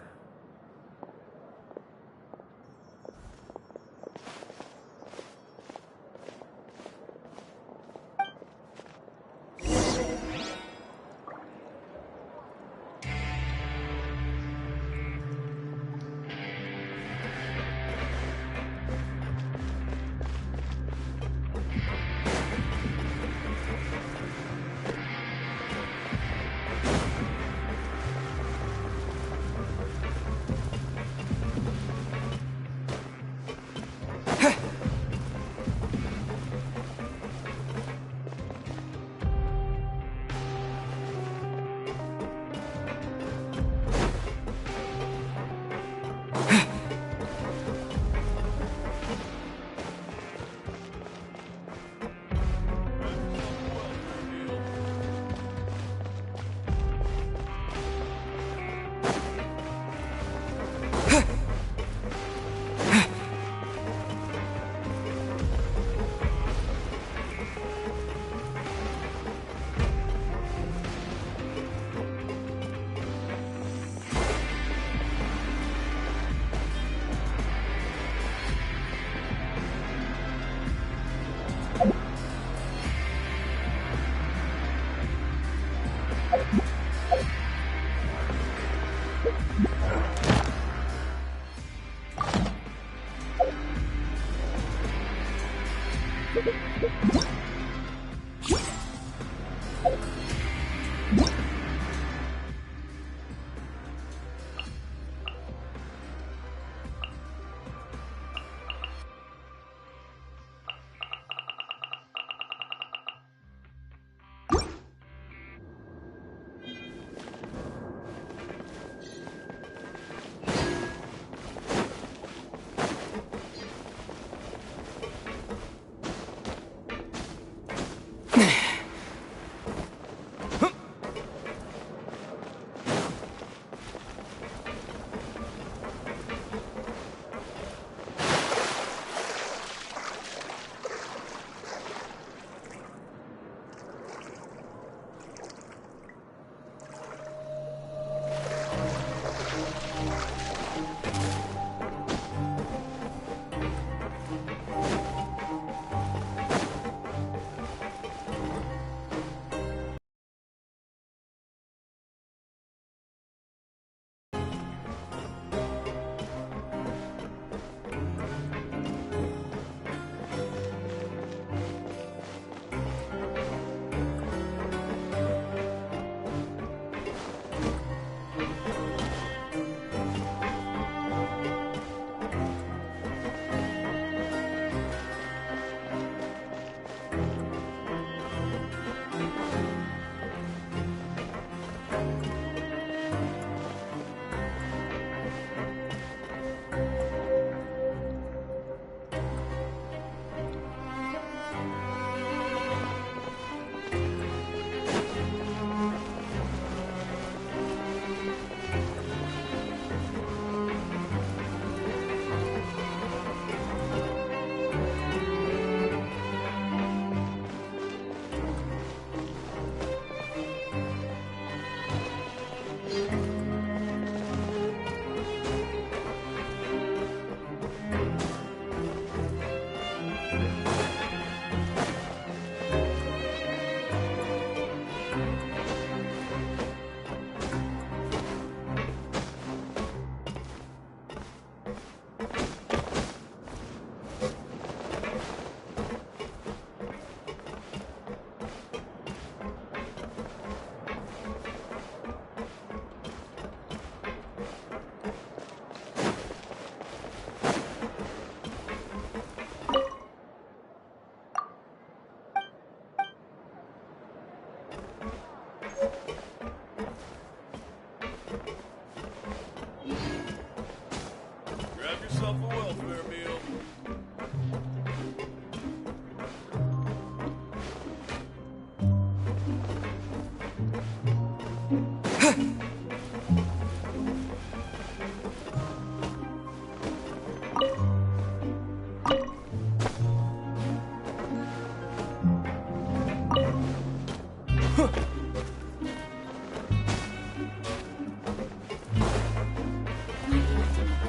Grab yourself a welfare meal.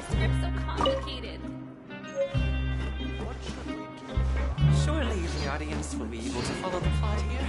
Script's so complicated. Surely the audience will be able to follow the plot here.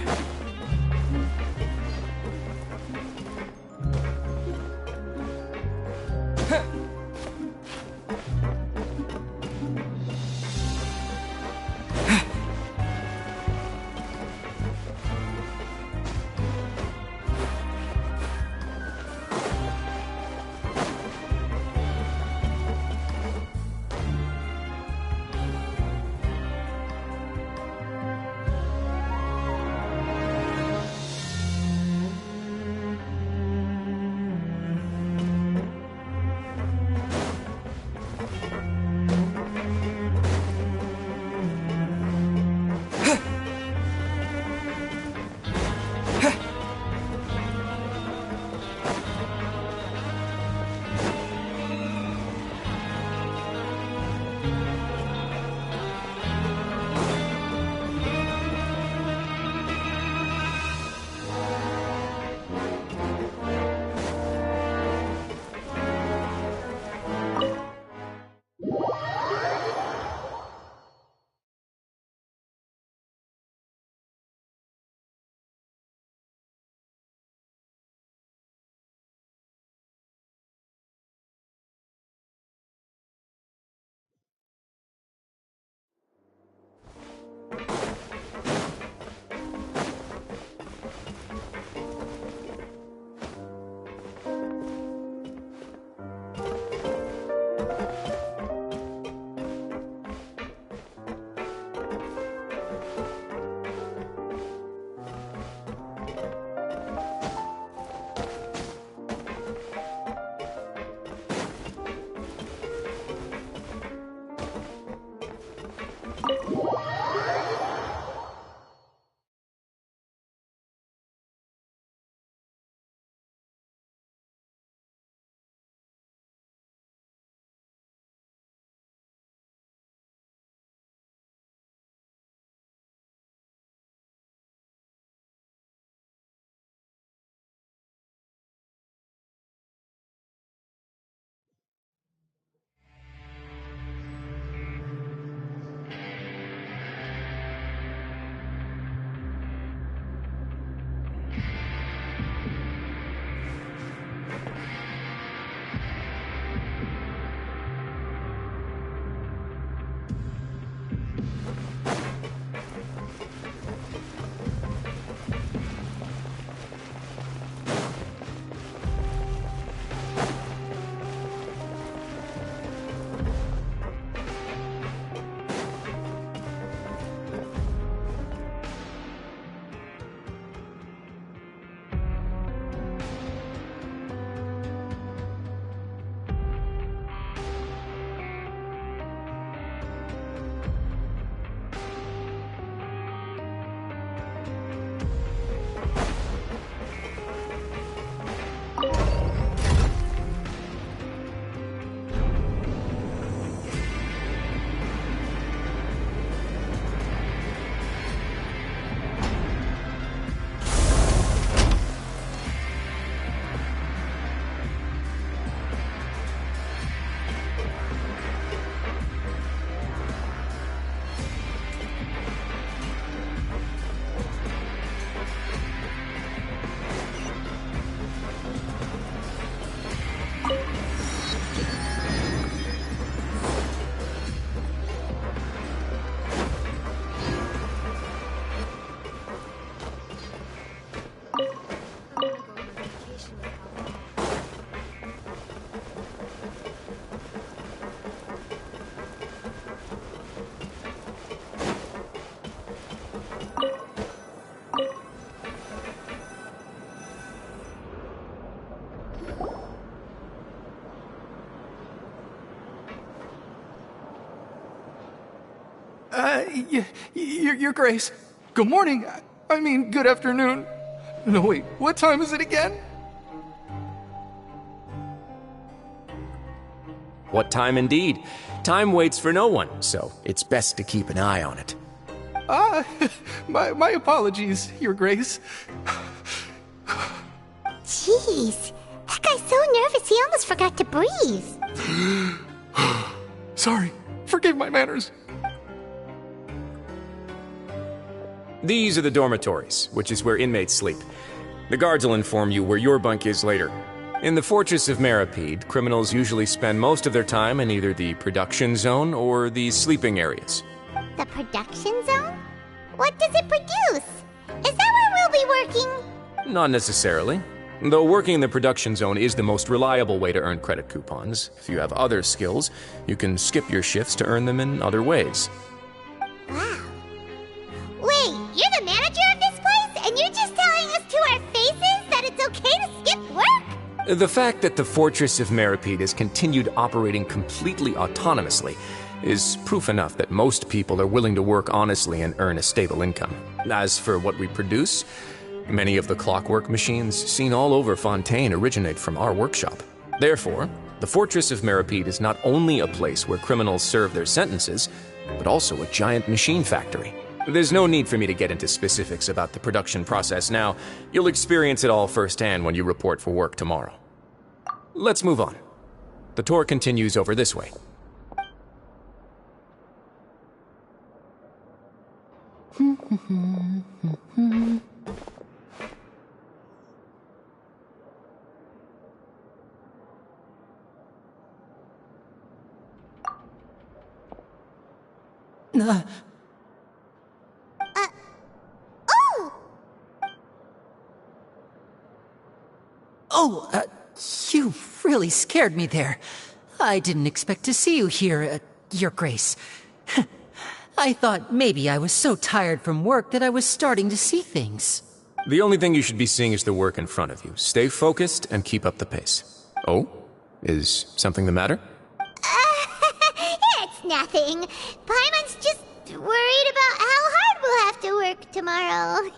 Your Grace. Good morning. I mean, good afternoon. No, wait, what time is it again? What time indeed? Time waits for no one, so it's best to keep an eye on it. My apologies, Your Grace. Jeez, that guy's so nervous he almost forgot to breathe. Sorry, forgive my manners. These are the dormitories, which is where inmates sleep. The guards will inform you where your bunk is later. In the Fortress of Meripede, criminals usually spend most of their time in either the production zone or the sleeping areas. The production zone? What does it produce? Is that where we'll be working? Not necessarily. Though working in the production zone is the most reliable way to earn credit coupons, if you have other skills, you can skip your shifts to earn them in other ways. Wow. Wait, you're the manager of this place, and you're just telling us to our faces that it's okay to skip work? The fact that the Fortress of Meripede has continued operating completely autonomously is proof enough that most people are willing to work honestly and earn a stable income. As for what we produce, many of the clockwork machines seen all over Fontaine originate from our workshop. Therefore, the Fortress of Meripede is not only a place where criminals serve their sentences, but also a giant machine factory. There's no need for me to get into specifics about the production process now. You'll experience it all firsthand when you report for work tomorrow. Let's move on. The tour continues over this way. You really scared me there. I didn't expect to see you here, Your Grace. I thought maybe I was so tired from work that I was starting to see things. The only thing you should be seeing is the work in front of you. Stay focused and keep up the pace. Oh? Is something the matter? It's nothing. Paimon's just worried about how hard we'll have to work tomorrow.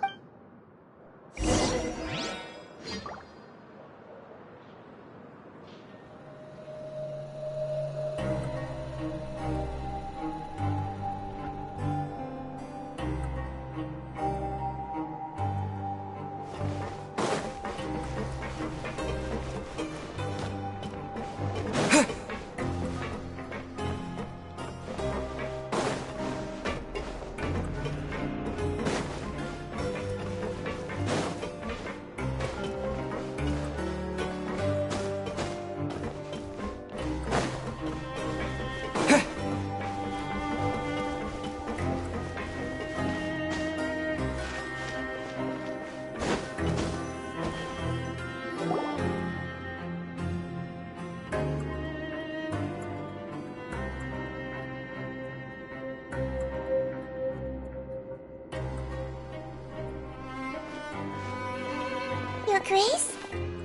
Your Grace?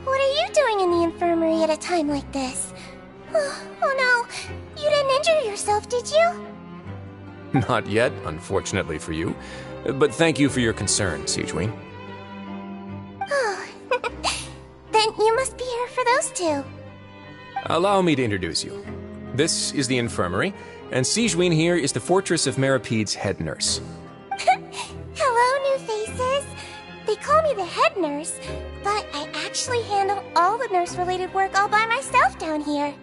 What are you doing in the infirmary at a time like this? Oh no, you didn't injure yourself, did you? Not yet, unfortunately for you. But thank you for your concern, Siegeween. Oh, then you must be here for those two. Allow me to introduce you. This is the infirmary, and Siegeween here is the Fortress of Meripede's head nurse. Hello, new faces. They call me the head nurse, but I actually handle all the nurse-related work all by myself down here.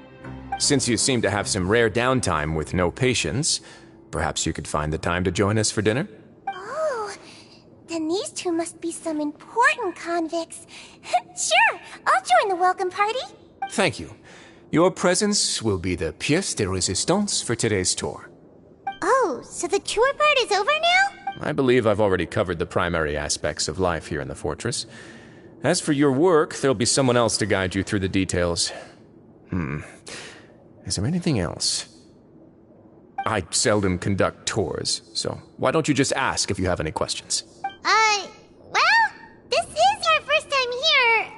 Since you seem to have some rare downtime with no patients, perhaps you could find the time to join us for dinner? Oh, then these two must be some important convicts. Sure, I'll join the welcome party. Thank you. Your presence will be the pièce de résistance for today's tour. Oh, so the tour part is over now? I believe I've already covered the primary aspects of life here in the fortress. As for your work, there'll be someone else to guide you through the details. Is there anything else? I seldom conduct tours, so why don't you just ask if you have any questions? Well, this is our first time here.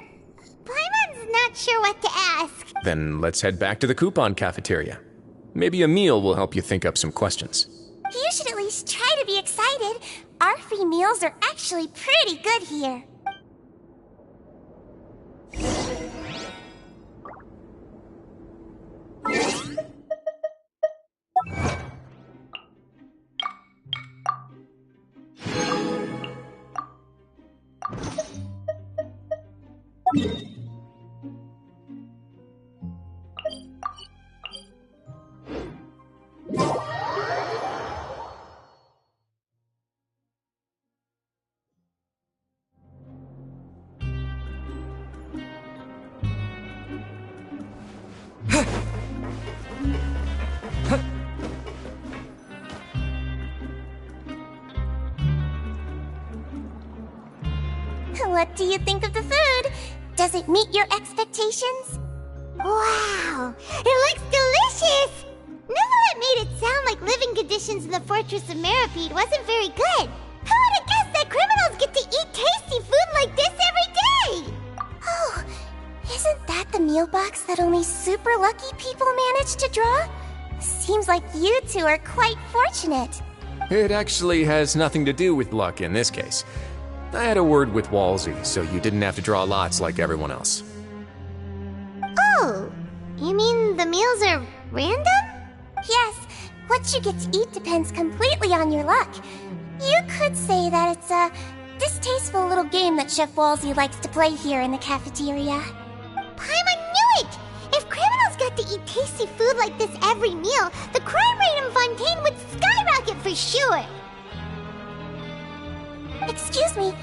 Paimon's not sure what to ask. Then let's head back to the coupon cafeteria. Maybe a meal will help you think up some questions. You should at least all-free meals are actually pretty good here. What do you think of the food? Does it meet your expectations? Wow, it looks delicious! Neverlet made it sound like living conditions in the Fortress of Meripede wasn't very good. Who would have guessed that criminals get to eat tasty food like this every day? Oh, isn't that the meal box that only super lucky people manage to draw? Seems like you two are quite fortunate. It actually has nothing to do with luck in this case. I had a word with Walsey, so you didn't have to draw lots like everyone else. Oh, you mean the meals are random? Yes, what you get to eat depends completely on your luck. You could say that it's a distasteful little game that Chef Walsey likes to play here in the cafeteria. Paimon knew it! If criminals got to eat tasty food like this every meal, the crime rate in Fontaine would skyrocket for sure! Excuse me,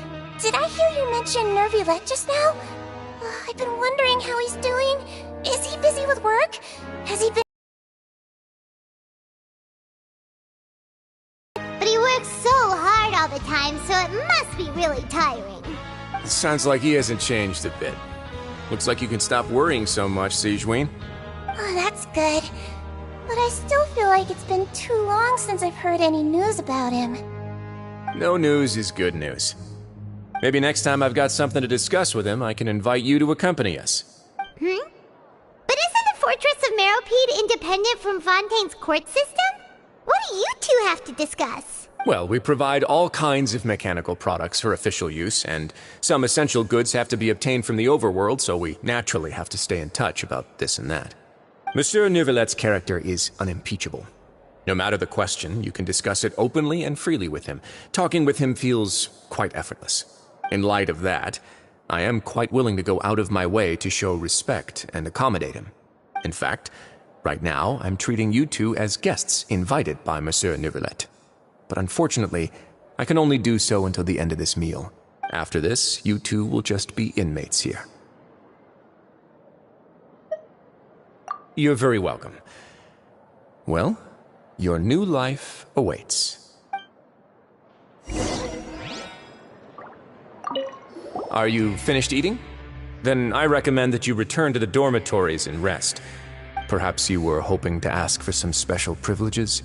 did I hear you mention Nervulette just now? I've been wondering how he's doing. Is he busy with work? Has he been... But he works so hard all the time, so it must be really tiring. Sounds like he hasn't changed a bit. Looks like you can stop worrying so much, Sigewinne. Oh, that's good. But I still feel like it's been too long since I've heard any news about him. No news is good news. Maybe next time I've got something to discuss with him, I can invite you to accompany us. But isn't the Fortress of Meripede independent from Fontaine's court system? What do you two have to discuss? Well, we provide all kinds of mechanical products for official use, and some essential goods have to be obtained from the overworld, so we naturally have to stay in touch about this and that. Monsieur Nervulette's character is unimpeachable. No matter the question, you can discuss it openly and freely with him. Talking with him feels quite effortless. In light of that, I am quite willing to go out of my way to show respect and accommodate him. In fact, right now, I'm treating you two as guests invited by Monsieur Nervulette. But unfortunately, I can only do so until the end of this meal. After this, you two will just be inmates here. You're very welcome. Well, your new life awaits. Are you finished eating? Then I recommend that you return to the dormitories and rest. Perhaps you were hoping to ask for some special privileges?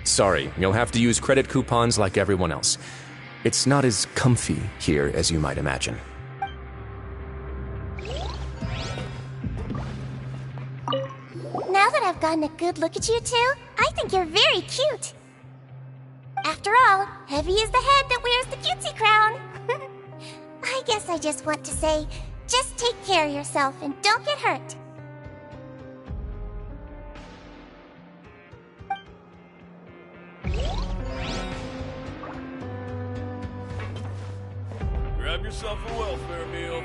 Sorry, you'll have to use credit coupons like everyone else. It's not as comfy here as you might imagine. Now that I've gotten a good look at you two, I think you're very cute. After all, Heavy is the head that wears the cutesy crown. I guess I just want to say, just take care of yourself and don't get hurt. Grab yourself a welfare meal.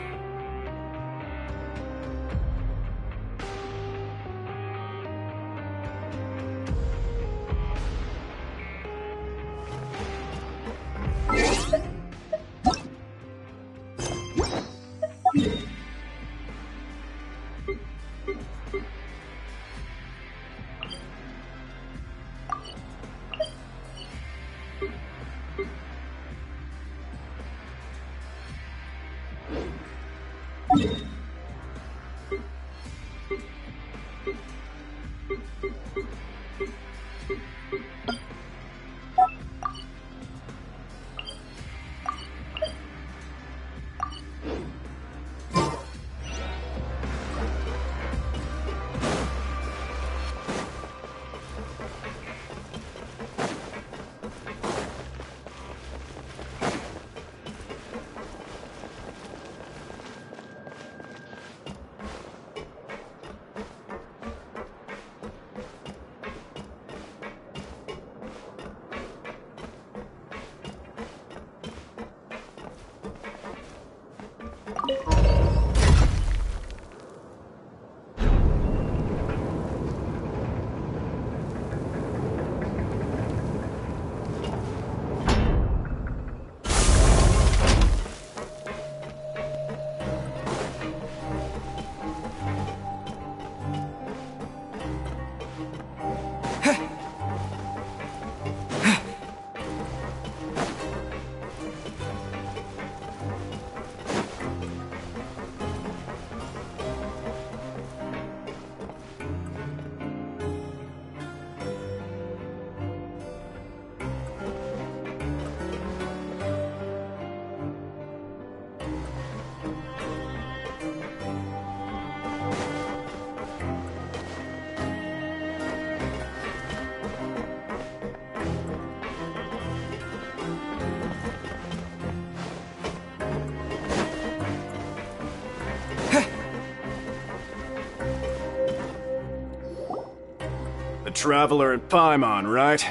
The Traveler and Paimon, right?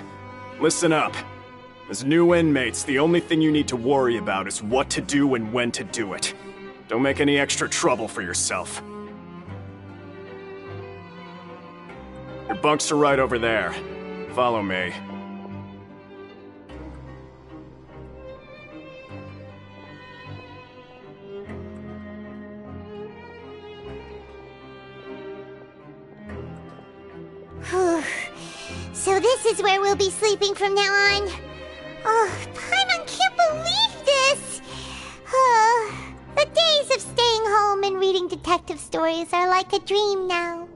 Listen up. As new inmates, the only thing you need to worry about is what to do and when to do it. Don't make any extra trouble for yourself. Your bunks are right over there. Follow me. So this is where we'll be sleeping from now on. Oh, Paimon can't believe this! The days of staying home and reading detective stories are like a dream now.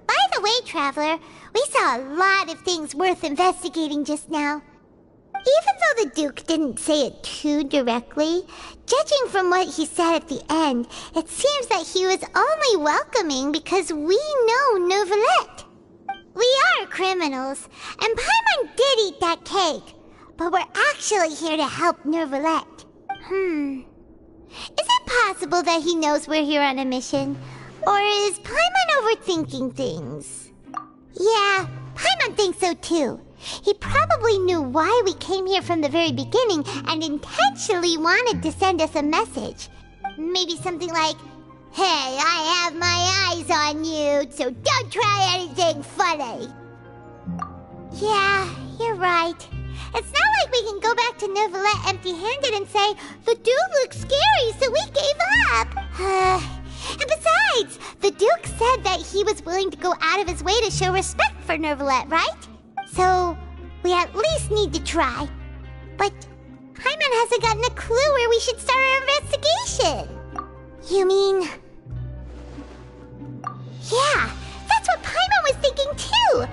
By the way, Traveler, we saw a lot of things worth investigating just now. Even though the Duke didn't say it too directly, judging from what he said at the end, it seems that he was only welcoming because we know Neuvillette. We are criminals, and Paimon did eat that cake, but we're actually here to help Neuvillette. Is it possible that he knows we're here on a mission? Or is Paimon overthinking things? Yeah, Paimon thinks so too. He probably knew why we came here from the very beginning and intentionally wanted to send us a message. Maybe something like, "Hey, I have my eyes on you, so don't try anything funny." Yeah, you're right. It's not like we can go back to Neuvillette empty-handed and say, "The Duke looks scary, so we gave up." And besides, the Duke said that he was willing to go out of his way to show respect for Neuvillette, right? So, we at least need to try. But Paimon hasn't gotten a clue where we should start our investigation. You mean... Yeah, that's what Paimon was thinking too!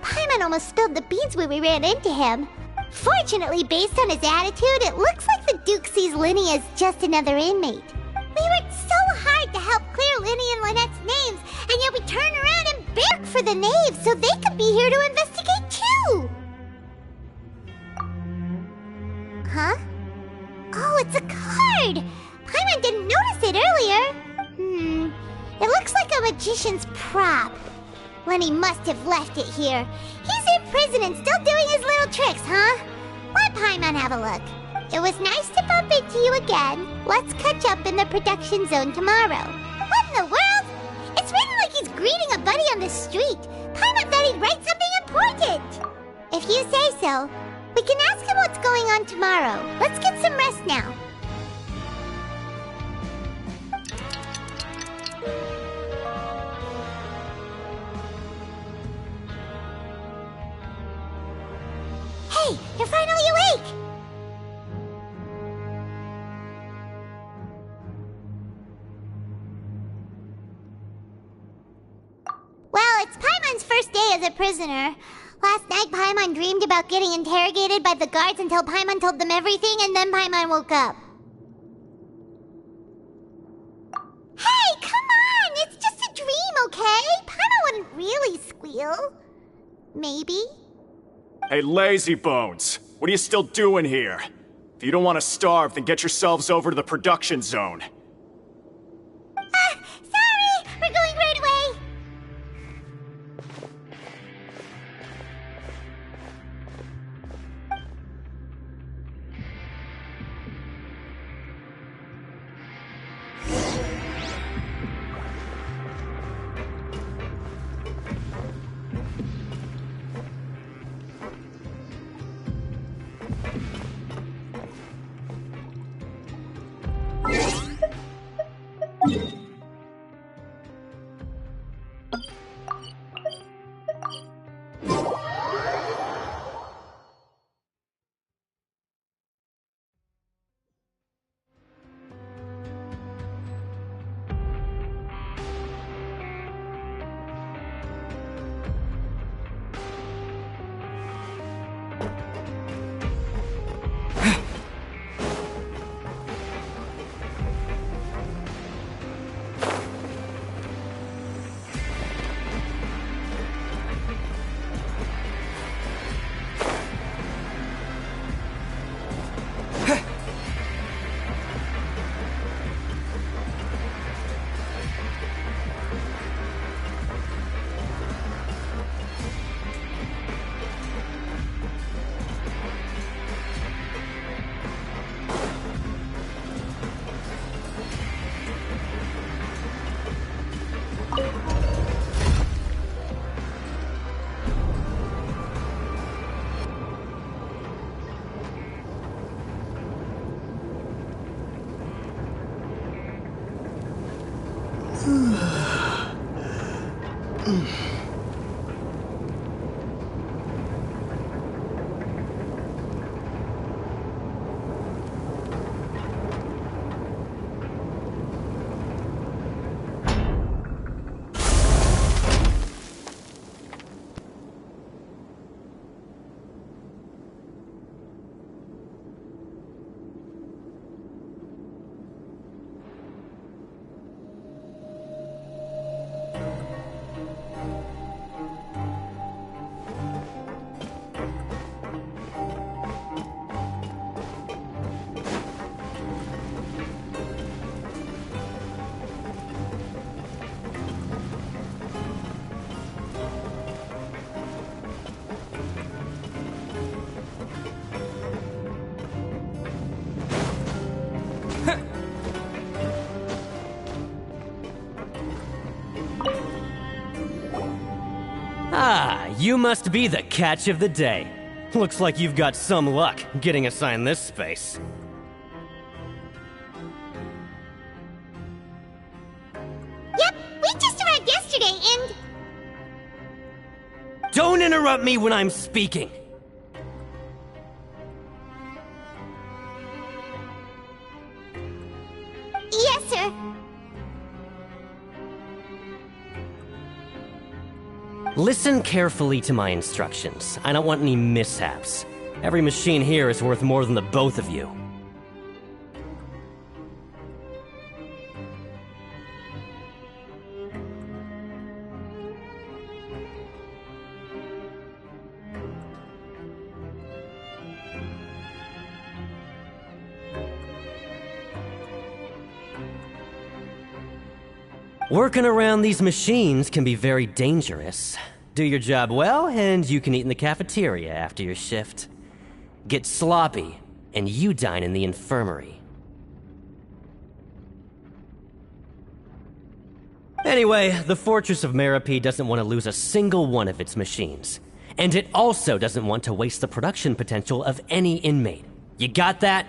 Paimon almost spilled the beans when we ran into him. Fortunately, based on his attitude, it looks like the Duke sees Linny as just another inmate. We worked so hard to help clear Linny and Lynette's names, and yet we turn around and bark for the knaves so they could be here to investigate too! Huh? Oh, it's a card! Paimon didn't notice it earlier. It looks like a magician's prop. Lenny must have left it here. He's in prison and still doing his little tricks, huh? Let Paimon have a look. It was nice to bump into you again. Let's catch up in the production zone tomorrow. What in the world? It's written like he's greeting a buddy on the street. Paimon thought he'd write something important. If you say so, we can ask him what's going on tomorrow. Let's get some rest now. Hey, you're finally awake! Well, it's Paimon's first day as a prisoner. Last night, Paimon dreamed about getting interrogated by the guards until Paimon told them everything, and then Paimon woke up. Hey, come on! It's just a dream, okay? Paimon wouldn't really squeal. Maybe? Hey, lazy bones! What are you still doing here? If you don't want to starve, then get yourselves over to the production zone. Sorry! We're going right away! Ah, you must be the catch of the day. Looks like you've got some luck getting assigned this space. Yep, we just arrived yesterday and... Don't interrupt me when I'm speaking! Yes, sir. Listen carefully to my instructions. I don't want any mishaps. Every machine here is worth more than the both of you. Working around these machines can be very dangerous. Do your job well, and you can eat in the cafeteria after your shift. Get sloppy, and you dine in the infirmary. Anyway, the Fortress of Meropide doesn't want to lose a single one of its machines. And it also doesn't want to waste the production potential of any inmate. You got that?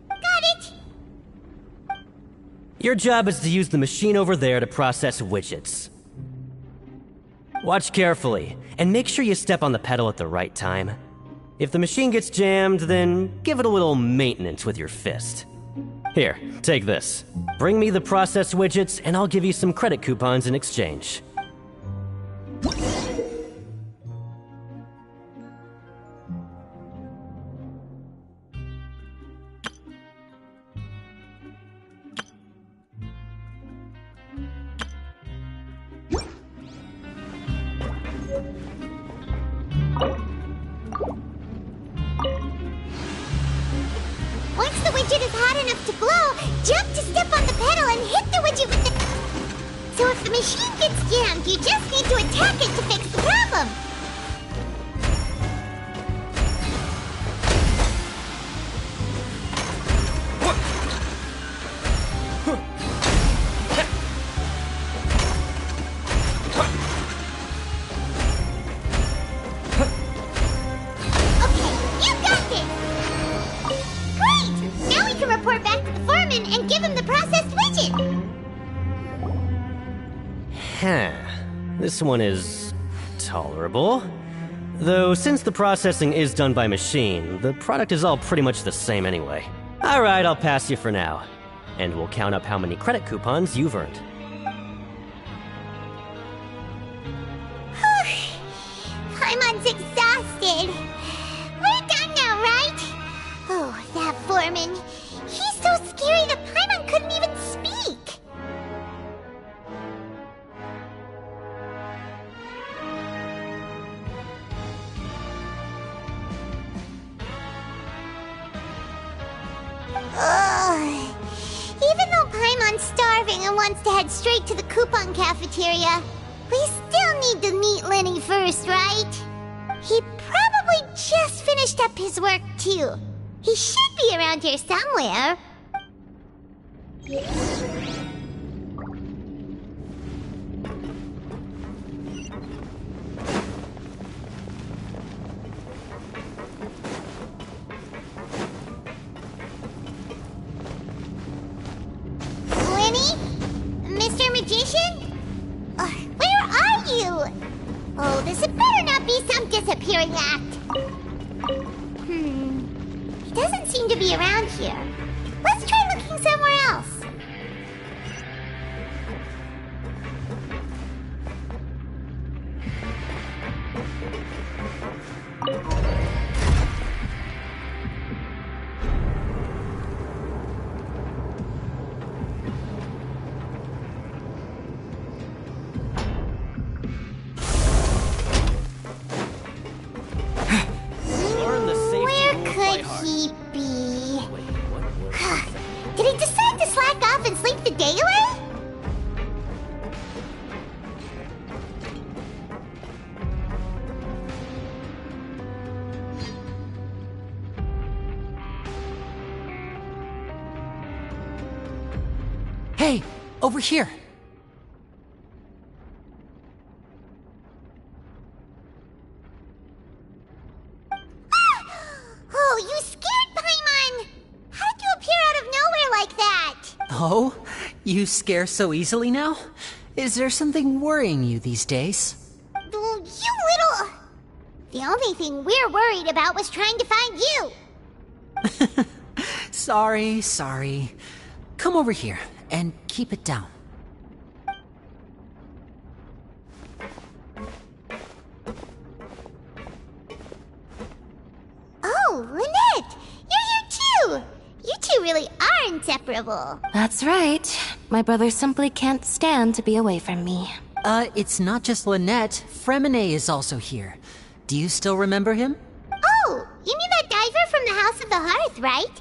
Got it! Your job is to use the machine over there to process widgets. Watch carefully, and make sure you step on the pedal at the right time. If the machine gets jammed, then give it a little maintenance with your fist. Here, take this. Bring me the processed widgets, and I'll give you some credit coupons in exchange. Once the widget is hot enough to glow, jump to step on the pedal and hit the widget with the... So if the machine gets jammed, you just need to attack it to fix the problem. Okay, you got this! Great! Now we can report back to the foreman and give him the processed widget! Huh. This one is tolerable. Though since the processing is done by machine, the product is all pretty much the same anyway. Alright, I'll pass you for now. And we'll count up how many credit coupons you've earned. Paimon's exhausted. We're done now, right? Oh, that foreman. He's so scary that Paimon couldn't even speak. Ugh. Even though Paimon's starving and wants to head straight to the coupon cafeteria, we still need to meet Lenny first, right? He probably just finished up his work, too. He should be around here somewhere. This had better not be some disappearing act. He doesn't seem to be around here. Let's try looking somewhere else. Did he decide to slack off and sleep the day away? Hey, over here. Oh, you scared Paimon! How did you appear out of nowhere like that? Oh, you scare so easily now? Is there something worrying you these days? You little... The only thing we're worried about was trying to find you. Sorry. Come over here and keep it down. Oh, Lynette! You're here too! You two really are inseparable. That's right. My brother simply can't stand to be away from me. It's not just Lynette. Fremine is also here. Do you still remember him? Oh, you mean that diver from the House of the Hearth, right?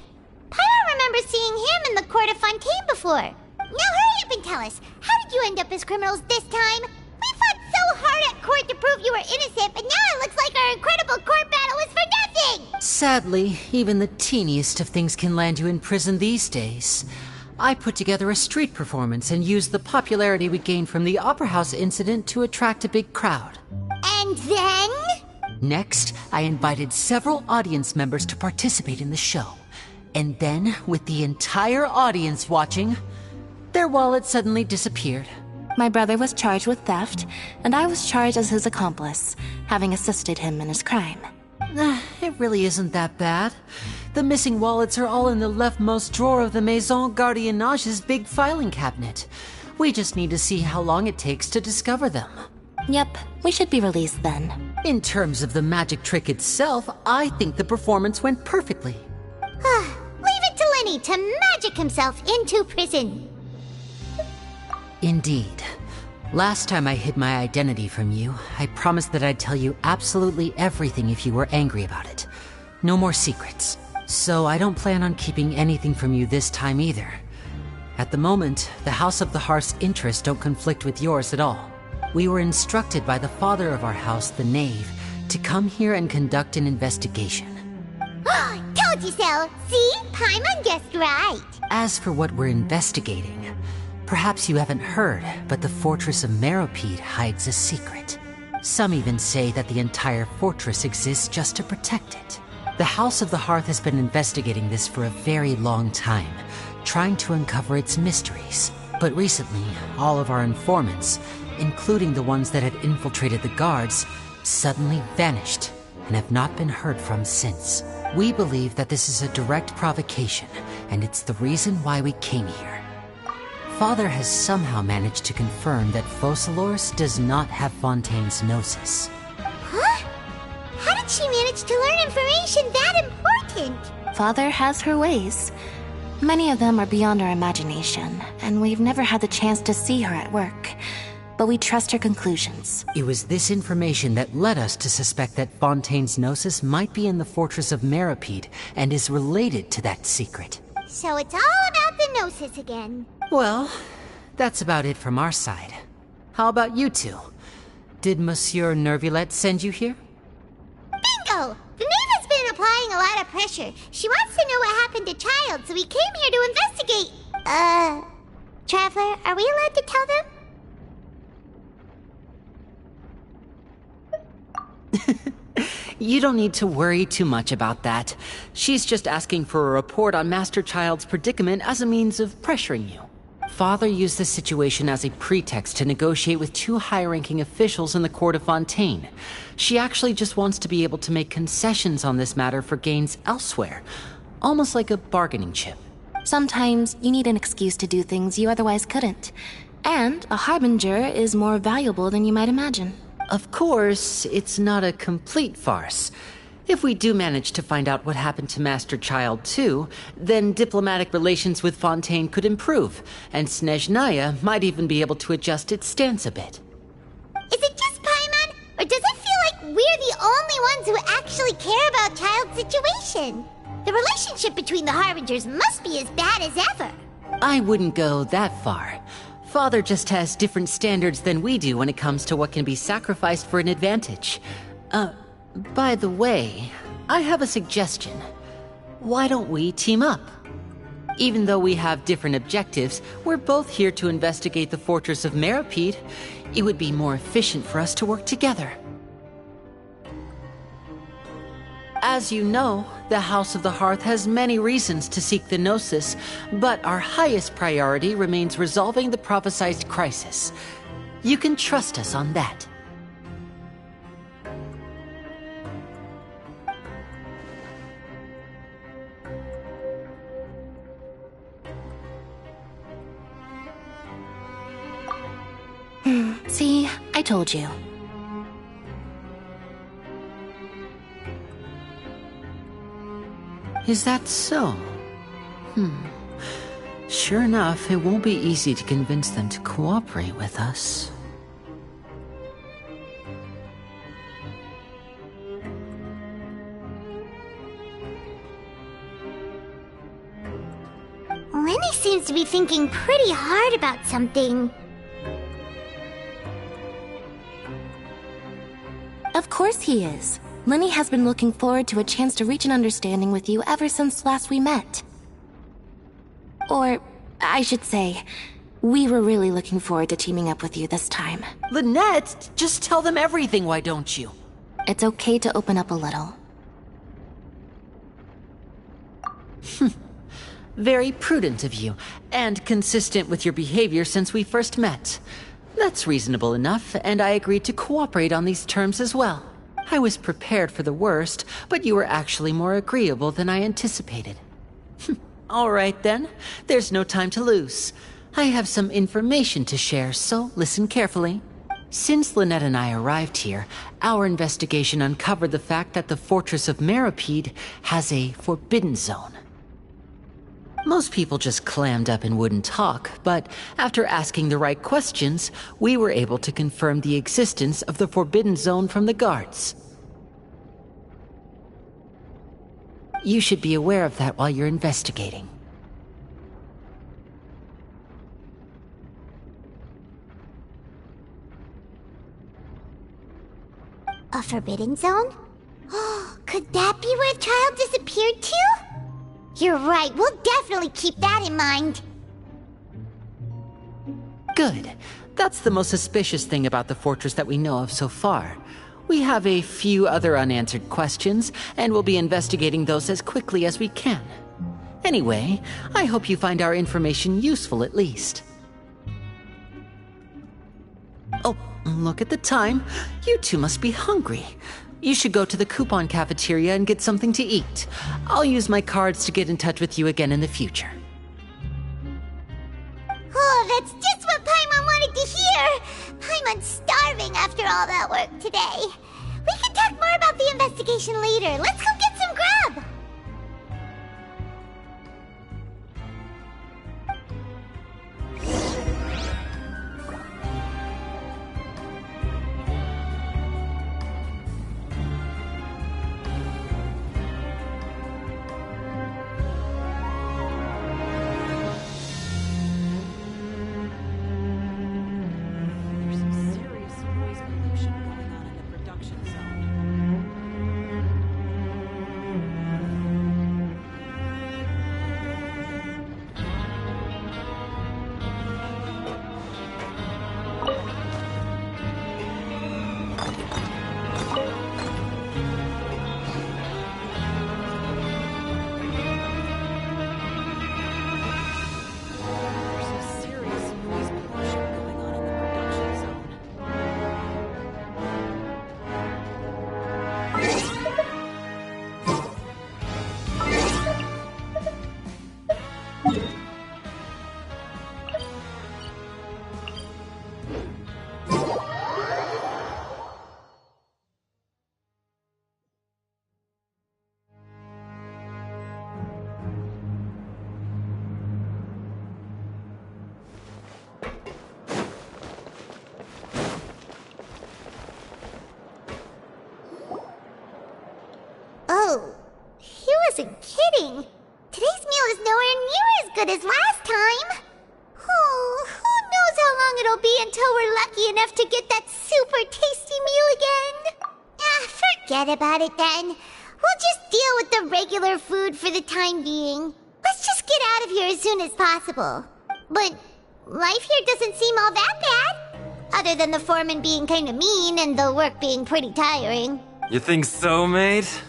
Pyro remembers seeing him in the court of Fontaine before. Now hurry up and tell us, how did you end up as criminals this time? We fought so hard at court to prove you were innocent, but now it looks like our incredible court battle was for nothing! Sadly, even the teeniest of things can land you in prison these days. I put together a street performance and used the popularity we gained from the Opera House incident to attract a big crowd. And then? Next, I invited several audience members to participate in the show. And then, with the entire audience watching, their wallet suddenly disappeared. My brother was charged with theft, and I was charged as his accomplice, having assisted him in his crime. It really isn't that bad. The missing wallets are all in the leftmost drawer of the Maison Gardiennage's big filing cabinet. We just need to see how long it takes to discover them. Yep, we should be released then. In terms of the magic trick itself, I think the performance went perfectly. Leave it to Lenny to magic himself into prison. Indeed. Last time I hid my identity from you, I promised that I'd tell you absolutely everything if you were angry about it. No more secrets. So I don't plan on keeping anything from you this time either. At the moment, the House of the Hearth's interests don't conflict with yours at all. We were instructed by the father of our house, the Knave, to come here and conduct an investigation. Told you so! See? Paimon guessed right. As for what we're investigating, perhaps you haven't heard, but the fortress of Meropide hides a secret. Some even say that the entire fortress exists just to protect it. The House of the Hearth has been investigating this for a very long time, trying to uncover its mysteries. But recently, all of our informants, including the ones that had infiltrated the guards, suddenly vanished and have not been heard from since. We believe that this is a direct provocation, and it's the reason why we came here. Father has somehow managed to confirm that Focalors does not have Fontaine's Gnosis. Huh? How did she manage to learn information that important? Father has her ways. Many of them are beyond our imagination, and we've never had the chance to see her at work. But we trust her conclusions. It was this information that led us to suspect that Fontaine's Gnosis might be in the fortress of Meropide and is related to that secret. So it's all about the Gnosis again. Well, that's about it from our side. How about you two? Did Monsieur Nervulette send you here? Bingo! The Knave has been applying a lot of pressure. She wants to know what happened to Child, so we came here to investigate. Traveler, are we allowed to tell them? You don't need to worry too much about that. She's just asking for a report on Master Child's predicament as a means of pressuring you. Father used the situation as a pretext to negotiate with two high-ranking officials in the court of Fontaine. She actually just wants to be able to make concessions on this matter for gains elsewhere, almost like a bargaining chip. Sometimes you need an excuse to do things you otherwise couldn't. And a harbinger is more valuable than you might imagine. Of course, it's not a complete farce. If we do manage to find out what happened to Master Child 2, then diplomatic relations with Fontaine could improve, and Snezhnaya might even be able to adjust its stance a bit. Is it just Paimon, or does it feel like we're the only ones who actually care about Child's situation? The relationship between the Harbingers must be as bad as ever. I wouldn't go that far. Father just has different standards than we do when it comes to what can be sacrificed for an advantage. By the way, I have a suggestion. Why don't we team up? Even though we have different objectives, we're both here to investigate the fortress of Meripede. It would be more efficient for us to work together. As you know, the House of the Hearth has many reasons to seek the Gnosis, but our highest priority remains resolving the prophesized crisis. You can trust us on that. See, I told you. Is that so? Sure enough, it won't be easy to convince them to cooperate with us. Lenny seems to be thinking pretty hard about something. Of course he is. Lenny has been looking forward to a chance to reach an understanding with you ever since last we met. Or, I should say, we were really looking forward to teaming up with you this time. Lynette, just tell them everything, why don't you? It's okay to open up a little. Very prudent of you, and consistent with your behavior since we first met. That's reasonable enough, and I agreed to cooperate on these terms as well. I was prepared for the worst, but you were actually more agreeable than I anticipated. All right then, there's no time to lose. I have some information to share, so listen carefully. Since Lynette and I arrived here, our investigation uncovered the fact that the Fortress of Meripede has a forbidden zone. Most people just clammed up and wouldn't talk, but after asking the right questions, we were able to confirm the existence of the Forbidden Zone from the guards. You should be aware of that while you're investigating. A forbidden zone? Oh, could that be where Child disappeared to? You're right, we'll definitely keep that in mind. Good. That's the most suspicious thing about the fortress that we know of so far. We have a few other unanswered questions, and we'll be investigating those as quickly as we can. Anyway, I hope you find our information useful at least. Oh, look at the time. You two must be hungry. You should go to the coupon cafeteria and get something to eat. I'll use my cards to get in touch with you again in the future. Oh, that's just what Paimon wanted to hear! Paimon's starving after all that work today. We can talk more about the investigation later. Let's go get some grub! wasn't kidding. Today's meal is nowhere near as good as last time. Oh, who knows how long it'll be until we're lucky enough to get that super tasty meal again? Forget about it then. We'll just deal with the regular food for the time being. Let's just get out of here as soon as possible. But life here doesn't seem all that bad. Other than the foreman being kinda mean and the work being pretty tiring. You think so, mate?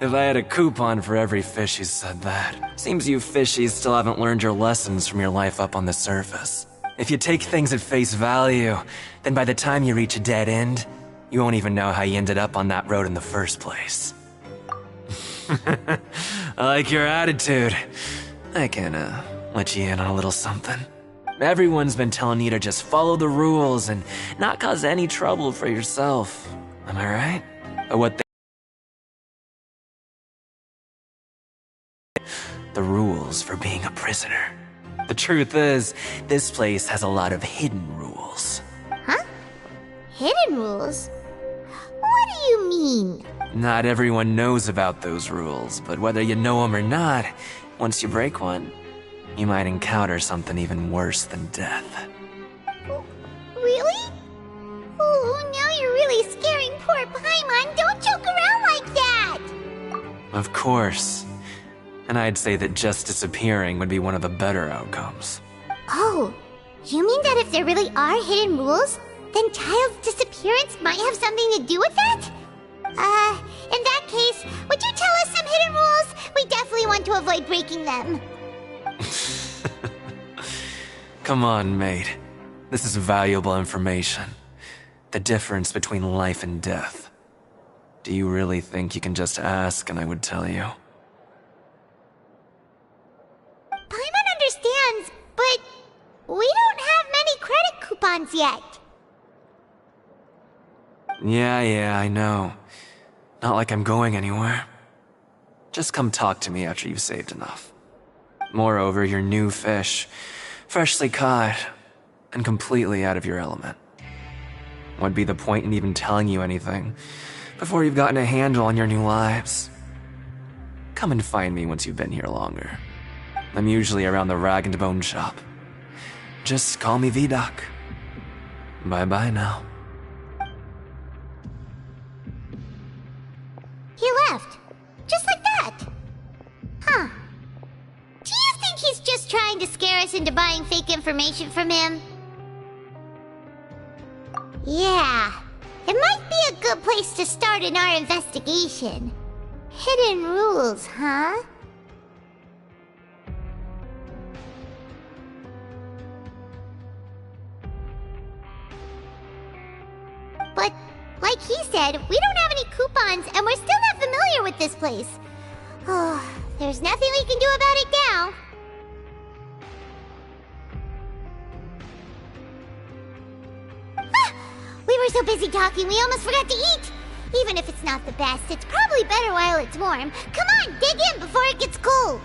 If I had a coupon for every fish who said that. Seems you fishies still haven't learned your lessons from your life up on the surface. If you take things at face value, then by the time you reach a dead end, you won't even know how you ended up on that road in the first place. I like your attitude. I can, let you in on a little something. Everyone's been telling you to just follow the rules and not cause any trouble for yourself. Am I right? But what the rules for being a prisoner. The truth is, this place has a lot of hidden rules. Huh? Hidden rules? What do you mean? Not everyone knows about those rules, but whether you know them or not, once you break one, you might encounter something even worse than death. Really? Oh, now you're really scaring poor Paimon. Don't joke around like that! Of course. And I'd say that just disappearing would be one of the better outcomes. Oh, you mean that if there really are hidden rules, then Child's disappearance might have something to do with that? In that case, would you tell us some hidden rules? We definitely want to avoid breaking them. Come on, mate. This is valuable information. The difference between life and death. Do you really think you can just ask and I would tell you? Paimon understands, but we don't have many credit coupons yet. Yeah, I know. Not like I'm going anywhere. Just come talk to me after you've saved enough. Moreover, you're new fish, freshly caught, and completely out of your element. What'd be the point in even telling you anything before you've gotten a handle on your new lives? Come and find me once you've been here longer. I'm usually around the rag and bone shop. Just call me V-Doc. Bye-bye now. He left. Just like that. Huh. Do you think he's just trying to scare us into buying fake information from him? Yeah. It might be a good place to start in our investigation. Hidden rules, huh? But, like he said, we don't have any coupons and we're still not familiar with this place. Oh, there's nothing we can do about it now. We were so busy talking, we almost forgot to eat. Even if it's not the best, it's probably better while it's warm. Come on, dig in before it gets cold.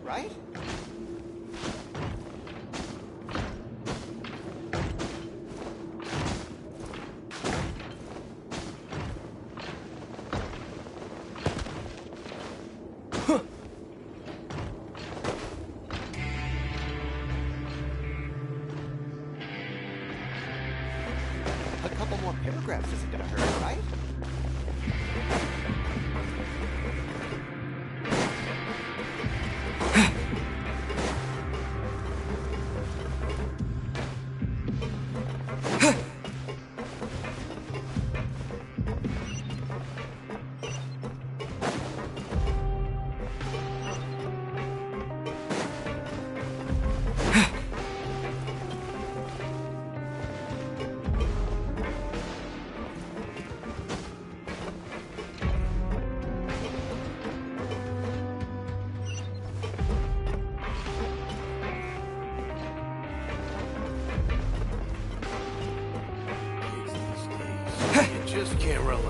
right? A couple more paragraphs isn't gonna hurt, right? Just can't rely.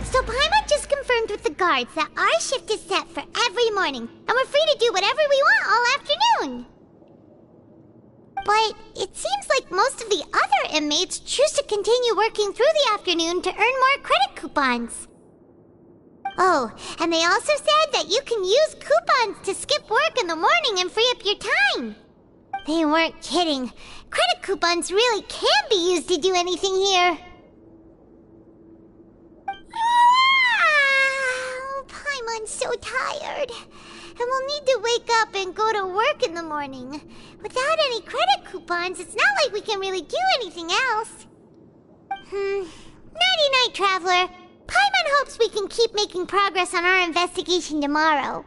So Paimon just confirmed with the guards that our shift is set for every morning, and we're free to do whatever we want all afternoon. But it seems like most of the other inmates choose to continue working through the afternoon to earn more credit coupons. Oh, and they also said that you can use coupons to skip work in the morning and free up your time. They weren't kidding. Credit coupons really can be used to do anything here. Paimon's so tired. And we'll need to wake up and go to work in the morning. Without any credit coupons, it's not like we can really do anything else. Nighty-night, Traveler. Paimon hopes we can keep making progress on our investigation tomorrow.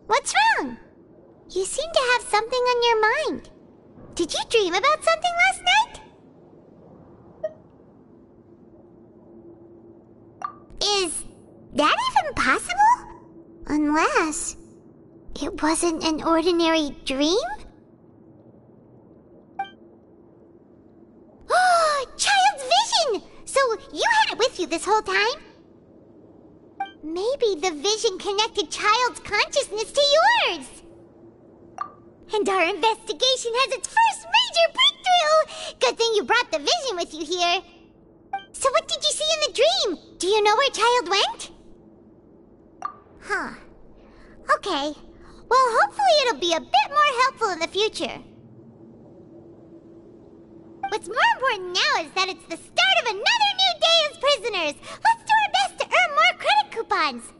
What's wrong? You seem to have something on your mind. Did you dream about something last night? Is that even possible? Unless it wasn't an ordinary dream? Oh, Child's vision! So you had it with you this whole time? Maybe the vision connected Child's consciousness to yours. And our investigation has its first major breakthrough! Good thing you brought the vision with you here. So what did you see in the dream? Do you know where Child went? Huh. Okay. Well, hopefully it'll be a bit more helpful in the future. What's more important now is that it's the start of another new day as prisoners. Let's do our best to earn more credit coupons.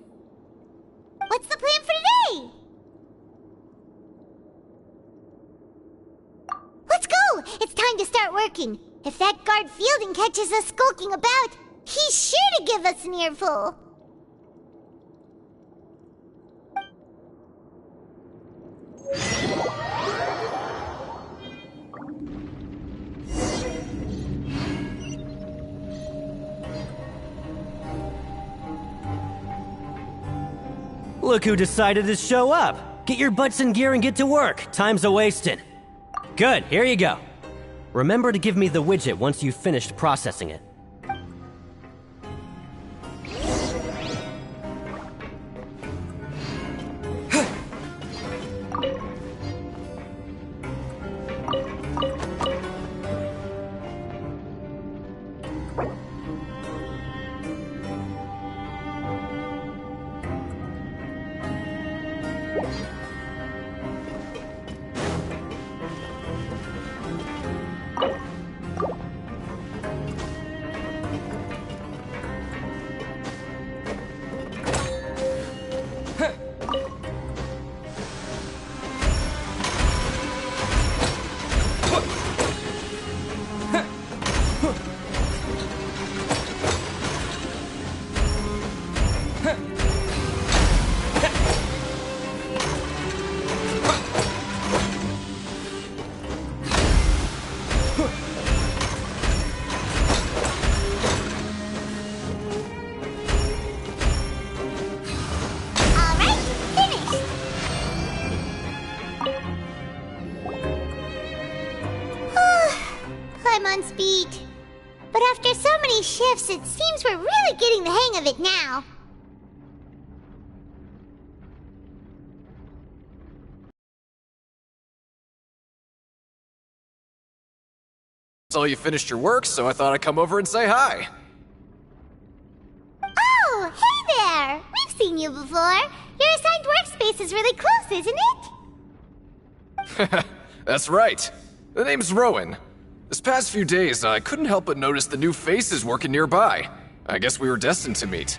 What's the plan for today? Let's go! It's time to start working. If that guard Fielding catches us skulking about, he's sure to give us an earful. Look who decided to show up. Get your butts in gear and get to work. Time's a-wasting. Good, here you go. Remember to give me the widget once you've finished processing it. But after so many shifts, it seems we're really getting the hang of it now. Saw you finished your work, so I thought I'd come over and say hi. Oh, hey there! We've seen you before. Your assigned workspace is really close, isn't it? That's right. The name's Rowan. This past few days, I couldn't help but notice the new faces working nearby. I guess we were destined to meet.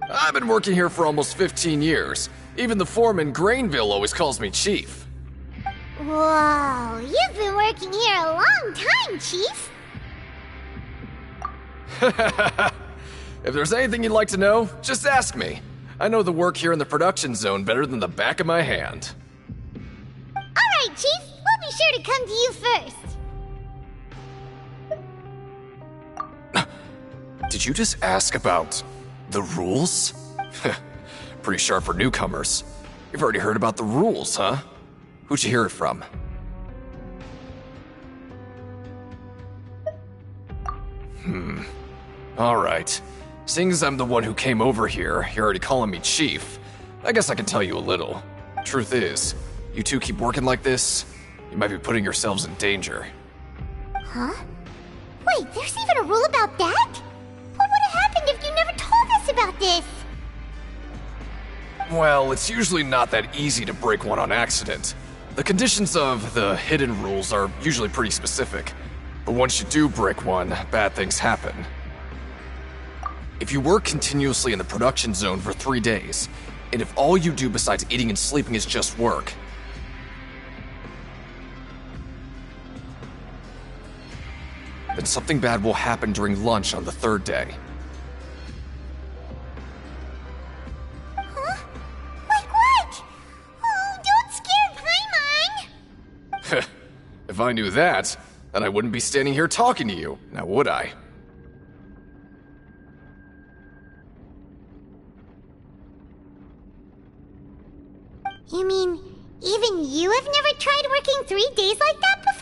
I've been working here for almost 15 years. Even the foreman, Grainville, always calls me Chief. Whoa, you've been working here a long time, Chief. If there's anything you'd like to know, just ask me. I know the work here in the production zone better than the back of my hand. Alright, Chief. We'll be sure to come to you first. Did you just ask about the rules? Pretty sharp for newcomers. You've already heard about the rules, huh? Who'd you hear it from? Alright. Seeing as I'm the one who came over here, you're already calling me Chief. I guess I can tell you a little. Truth is, you two keep working like this, you might be putting yourselves in danger. Huh? Wait, there's even a rule about that? What would have happened if you never told us about this? Well, it's usually not that easy to break one on accident. The conditions of the hidden rules are usually pretty specific. But once you do break one, bad things happen. If you work continuously in the production zone for 3 days, and if all you do besides eating and sleeping is just work, then something bad will happen during lunch on the 3rd day. Huh? Like what? Oh, don't scare Paimon! If I knew that, then I wouldn't be standing here talking to you, now would I? You mean, even you have never tried working 3 days like that before?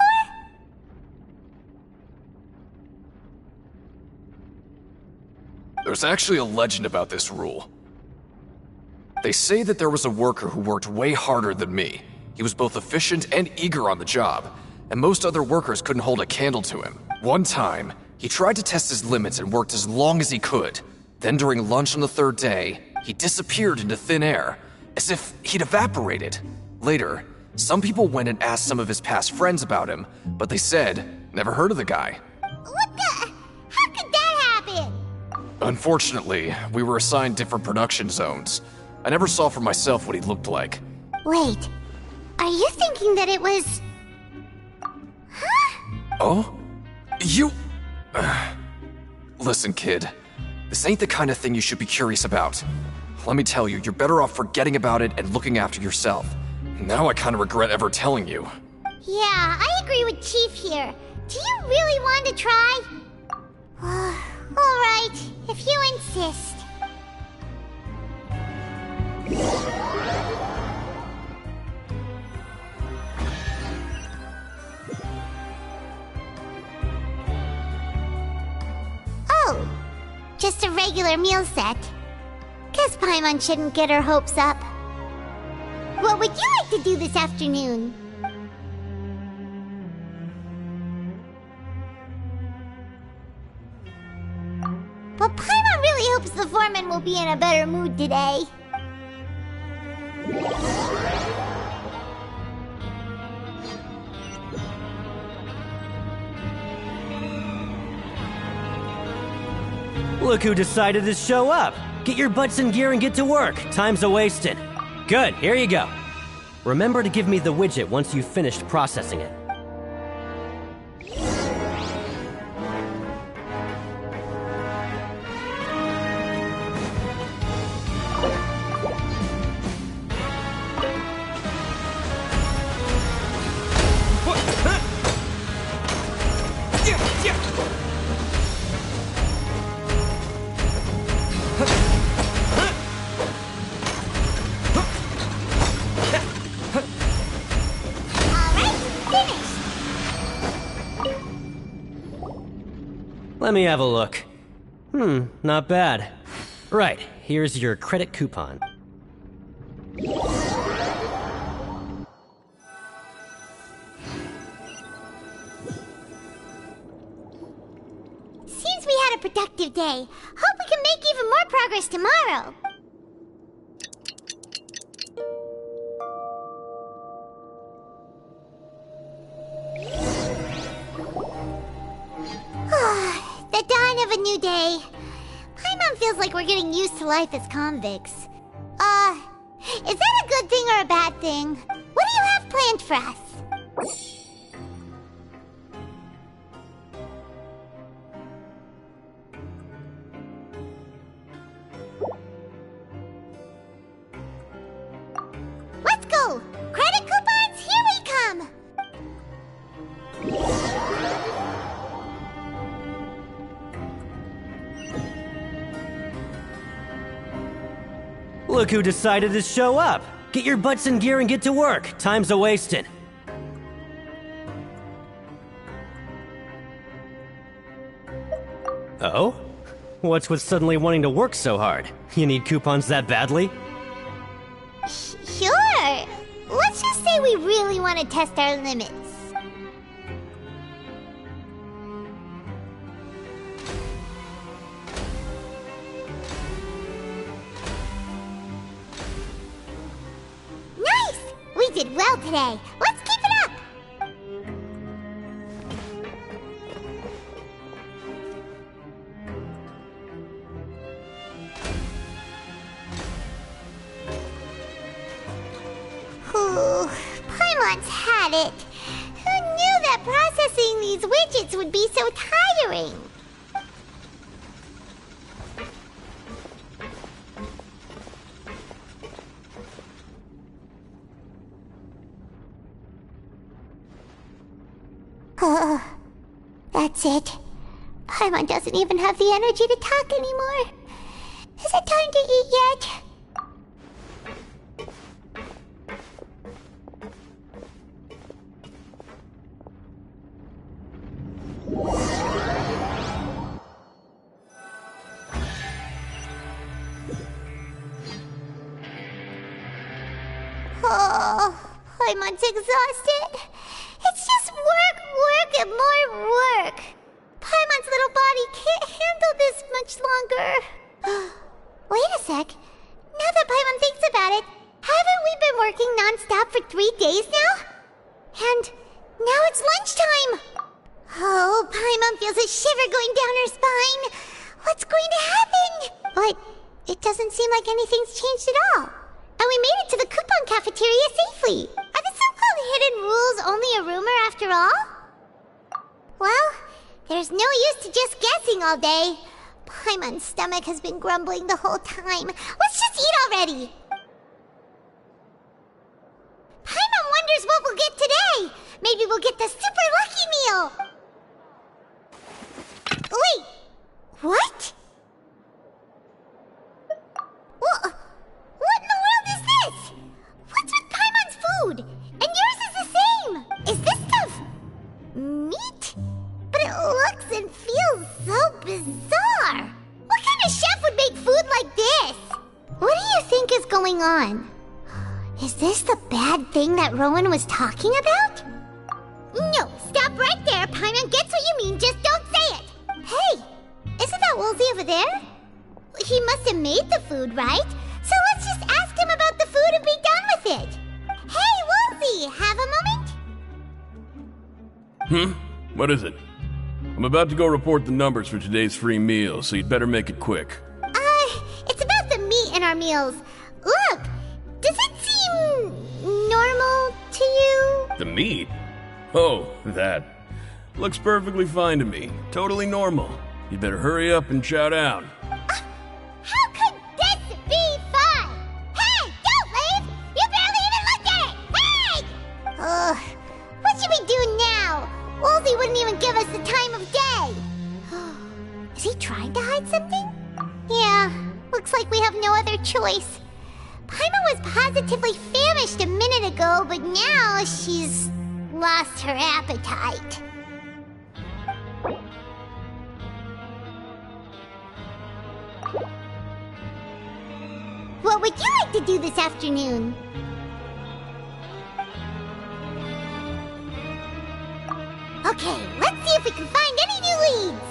There's actually a legend about this rule. They say that there was a worker who worked way harder than me. He was both efficient and eager on the job, and most other workers couldn't hold a candle to him. One time, he tried to test his limits and worked as long as he could. Then during lunch on the 3rd day, he disappeared into thin air, as if he'd evaporated. Later, some people went and asked some of his past friends about him, but they said, never heard of the guy. What the? How could that happen? Unfortunately, we were assigned different production zones. I never saw for myself what he looked like. Wait, are you thinking that it was... Huh? Oh? You... Listen, kid. This ain't the kind of thing you should be curious about. Let me tell you, you're better off forgetting about it and looking after yourself. Now I kind of regret ever telling you. Yeah, I agree with Chief here. Do you really want to try? Alright, if you insist. Oh, just a regular meal set. Guess Paimon shouldn't get her hopes up. What would you like to do this afternoon? But Paimon really hopes the foreman will be in a better mood today. Look who decided to show up. Get your butts in gear and get to work. Time's a-wasting. Good, here you go. Remember to give me the widget once you've finished processing it. Alright, finish! Let me have a look. Not bad. Right, here's your credit coupon. Seems we had a productive day. Hope we can make even more progress tomorrow. The dawn of a new day. Paimon feels like we're getting used to life as convicts. Is that a good thing or a bad thing? What do you have planned for us? Let's go! Credit coupons, here we come! Look who decided to show up! Get your butts in gear and get to work. Time's a-wasting. Oh? What's with suddenly wanting to work so hard? You need coupons that badly? Sure. Let's just say we really want to test our limits. Nice! We did well today. Let's keep it up! Ooh, Paimon's had it. Who knew that processing these widgets would be so tiring? That's it. Paimon doesn't even have the energy to talk anymore. Is it time to eat yet? Oh, Paimon's exhausted. It's just work, and more work. Paimon's little body can't handle this much longer. Wait a sec. Now that Paimon thinks about it, haven't we been working non-stop for 3 days now? And now it's lunchtime. Oh, Paimon feels a shiver going down her spine. What's going to happen? But it doesn't seem like anything's changed at all. And we made it to the coupon cafeteria safely. Are the so-called hidden rules only a rumor after all? Well, there's no use to just guessing all day. Paimon's stomach has been grumbling the whole time. Let's just eat already. Paimon wonders what we'll get today. Maybe we'll get the super lucky meal. Wait, what? What in the world is this? What's with Paimon's food? And yours is the same. Is this stuff meat? But it looks and feels so bizarre. What kind of chef would make food like this? What do you think is going on? Is this the bad thing that Rowan was talking about? No, stop right there. Paimon gets what you mean, just don't say it. Hey, isn't that Woolsey over there? He must have made the food, right? So let's just ask him about the food and be done with it. Hey, Woolsey, have a moment? What is it? I'm about to go report the numbers for today's free meal, so you'd better make it quick. It's about the meat in our meals. Look, does it seem normal to you? The meat? Oh, that. Looks perfectly fine to me. Totally normal. You better hurry up and chow down. How could this be fun? Hey, don't leave! You barely even looked at it! Hey! Ugh, what should we do now? Woolsey wouldn't even give us the time of day. Is he trying to hide something? Yeah, looks like we have no other choice. Paimon was positively famished a minute ago, but now she's lost her appetite. what would you like to do this afternoon? Okay, let's see if we can find any new leads.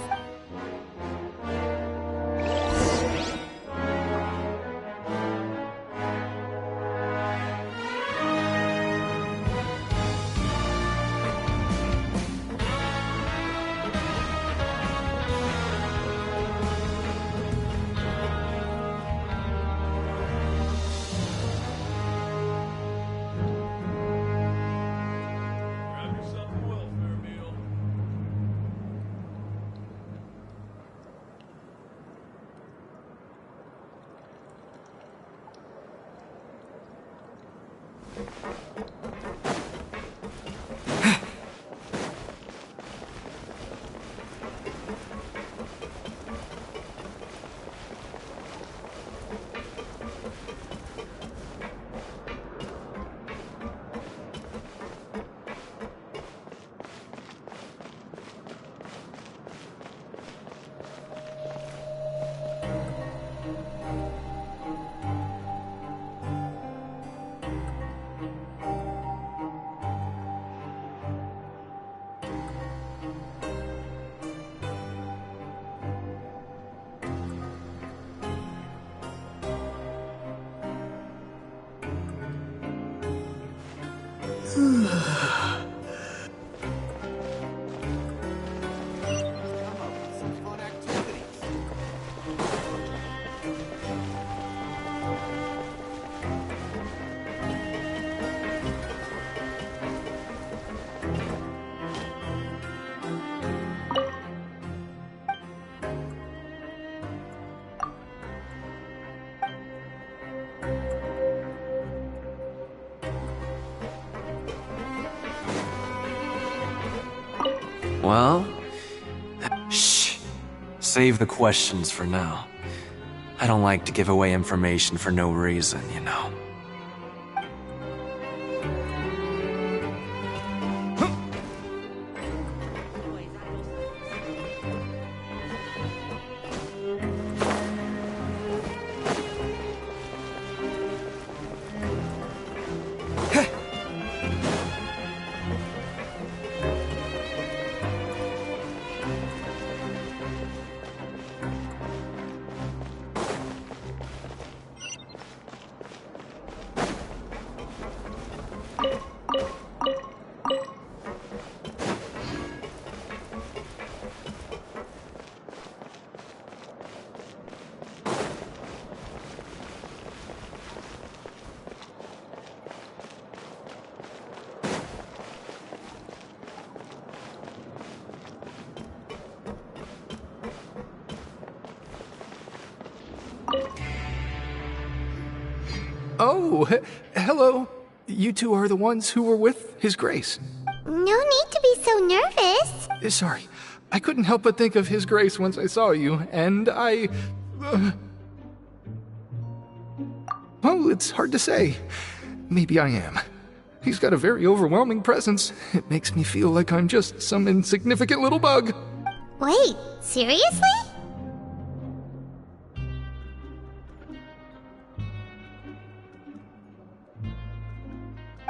Well, shh. Save the questions for now. I don't like to give away information for no reason, you know. Oh, hello. You two are the ones who were with His Grace. No need to be so nervous. Sorry, I couldn't help but think of His Grace once I saw you, and I... Well, it's hard to say. Maybe I am. He's got a very overwhelming presence. It makes me feel like I'm just some insignificant little bug. Wait, seriously?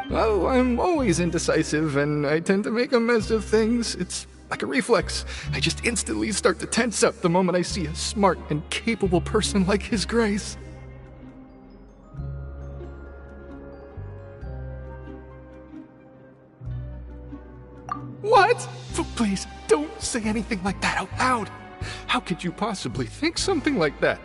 Well, I'm always indecisive, and I tend to make a mess of things. It's like a reflex. I just instantly start to tense up the moment I see a smart and capable person like His Grace. What? Please, don't say anything like that out loud. How could you possibly think something like that?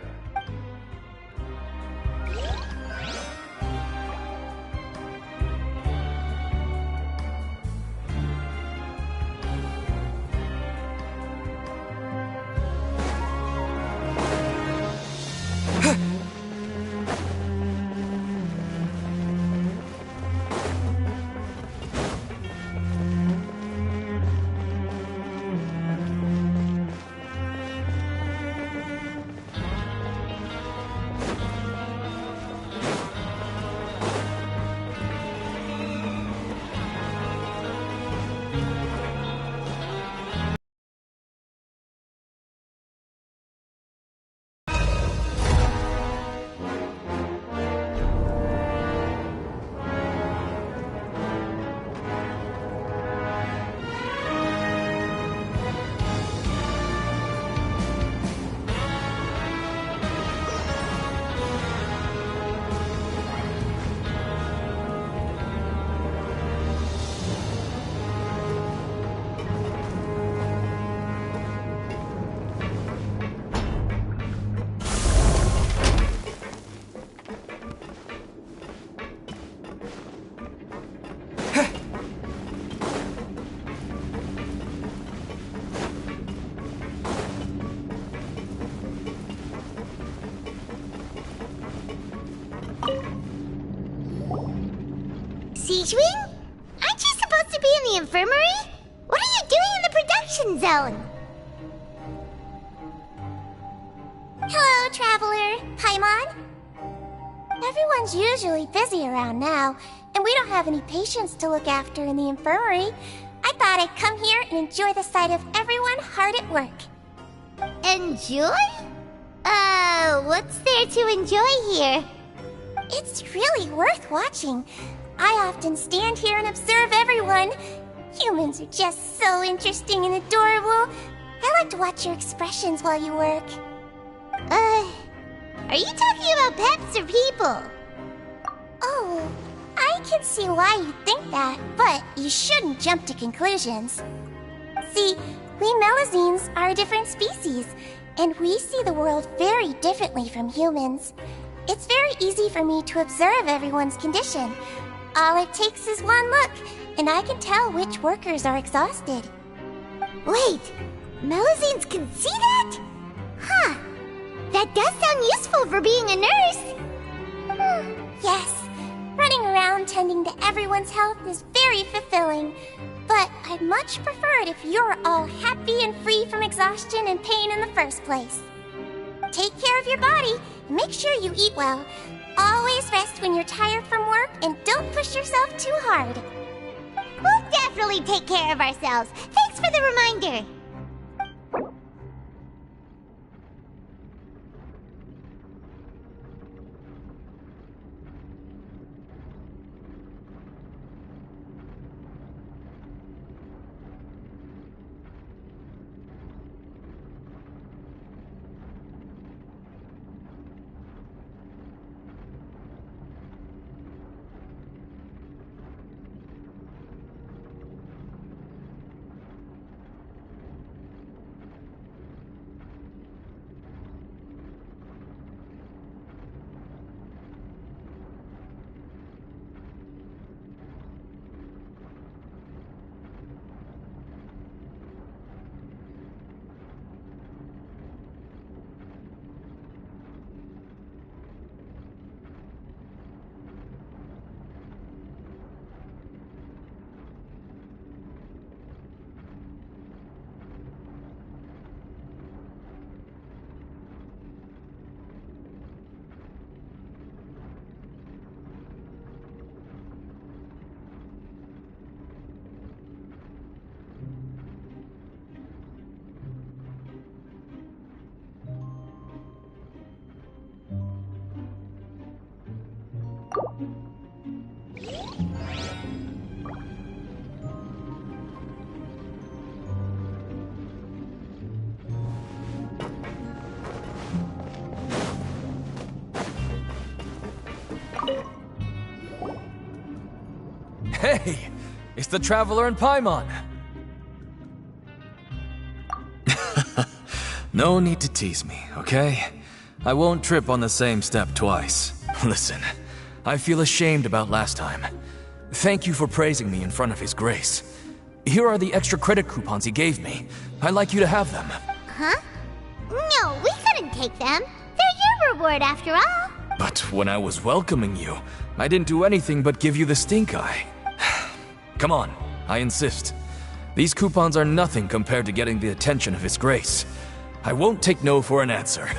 Siege Wing? Aren't you supposed to be in the infirmary? What are you doing in the production zone? Hello, Traveler. Paimon? Everyone's usually busy around now, and we don't have any patients to look after in the infirmary. I thought I'd come here and enjoy the sight of everyone hard at work. Enjoy? What's there to enjoy here? It's really worth watching. I often stand here and observe everyone. Humans are just so interesting and adorable. I like to watch your expressions while you work. Are you talking about pets or people? Oh, I can see why you think that, but you shouldn't jump to conclusions. See, we Melazines are a different species, and we see the world very differently from humans. It's very easy for me to observe everyone's condition. All it takes is one look, and I can tell which workers are exhausted. Wait, Melazines can see that? Huh. That does sound useful for being a nurse. Yes, running around tending to everyone's health is very fulfilling. But I'd much prefer it if you're all happy and free from exhaustion and pain in the first place. Take care of your body and make sure you eat well. Always rest when you're tired from work and don't push yourself too hard. We'll definitely take care of ourselves. Thanks for the reminder. Hey! It's the Traveler and Paimon! No need to tease me, okay? I won't trip on the same step twice. Listen, I feel ashamed about last time. Thank you for praising me in front of His Grace. Here are the extra credit coupons he gave me. I'd like you to have them. Huh? No, we couldn't take them. They're your reward after all. But when I was welcoming you, I didn't do anything but give you the stink eye. Come on, I insist. These coupons are nothing compared to getting the attention of His Grace. I won't take no for an answer.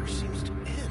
seems to end.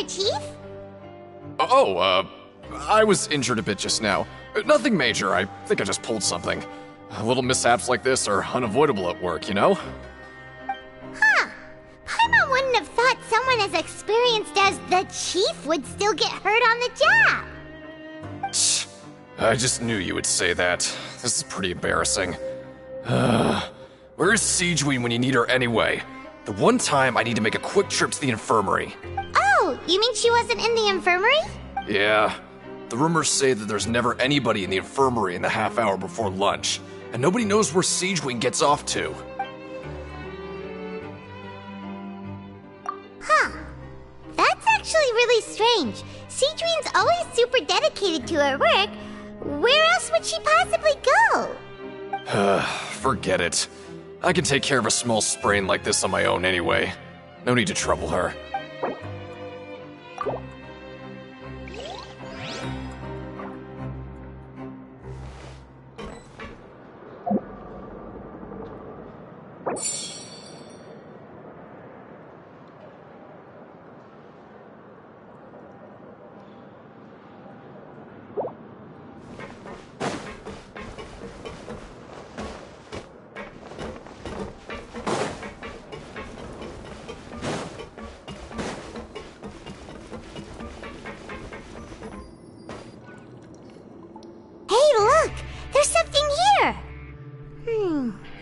Chief? I was injured a bit just now. Nothing major, I think I just pulled something. Little mishaps like this are unavoidable at work, you know? Huh. Paimon wouldn't have thought someone as experienced as the Chief would still get hurt on the job. I just knew you would say that. This is pretty embarrassing. Where is Siegewein when you need her anyway? The one time I need to make a quick trip to the infirmary. Oh, you mean she wasn't in the infirmary? Yeah. The rumors say that there's never anybody in the infirmary in the half hour before lunch, and nobody knows where Siegewein gets off to. Huh. That's actually really strange. Siegewein's always super dedicated to her work. Where else would she possibly go? Forget it. I can take care of a small sprain like this on my own anyway. No need to trouble her.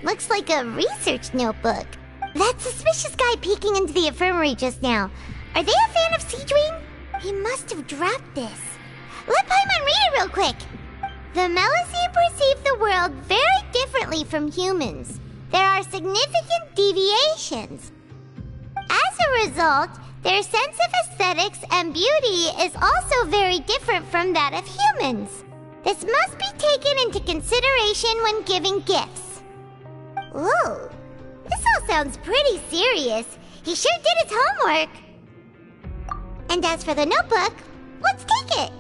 Looks like a research notebook. That suspicious guy peeking into the infirmary just now. Are they a fan of Siegewein? He must have dropped this. Let Paimon read it real quick. The Melusine perceive the world very differently from humans. There are significant deviations. As a result, their sense of aesthetics and beauty is also very different from that of humans. This must be taken into consideration when giving gifts. Ooh, this all sounds pretty serious. He sure did his homework. And as for the notebook, let's take it.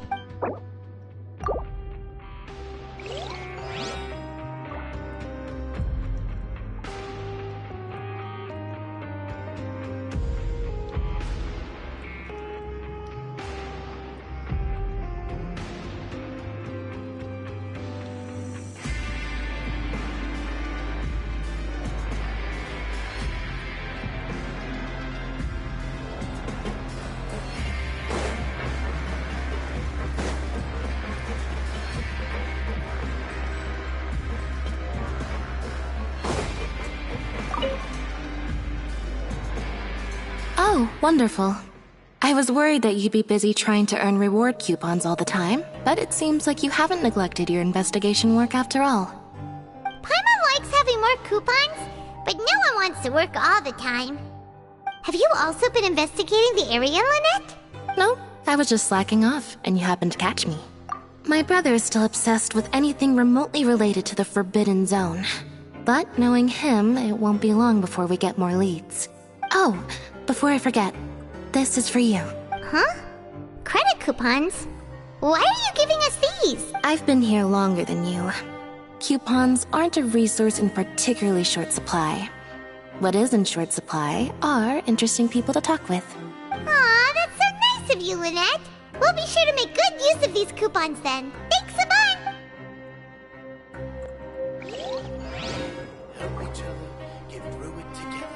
Oh, wonderful. I was worried that you'd be busy trying to earn reward coupons all the time, but it seems like you haven't neglected your investigation work after all. Paimon likes having more coupons, but no one wants to work all the time. Have you also been investigating the area, Lynette? No, I was just slacking off, and you happened to catch me. My brother is still obsessed with anything remotely related to the Forbidden Zone. But knowing him, it won't be long before we get more leads. Oh, before I forget, this is for you. Huh? Credit coupons? Why are you giving us these? I've been here longer than you. Coupons aren't a resource in particularly short supply. What is in short supply are interesting people to talk with. Aw, that's so nice of you, Lynette. We'll be sure to make good use of these coupons then. Thanks a bunch! Help each other, get through it together.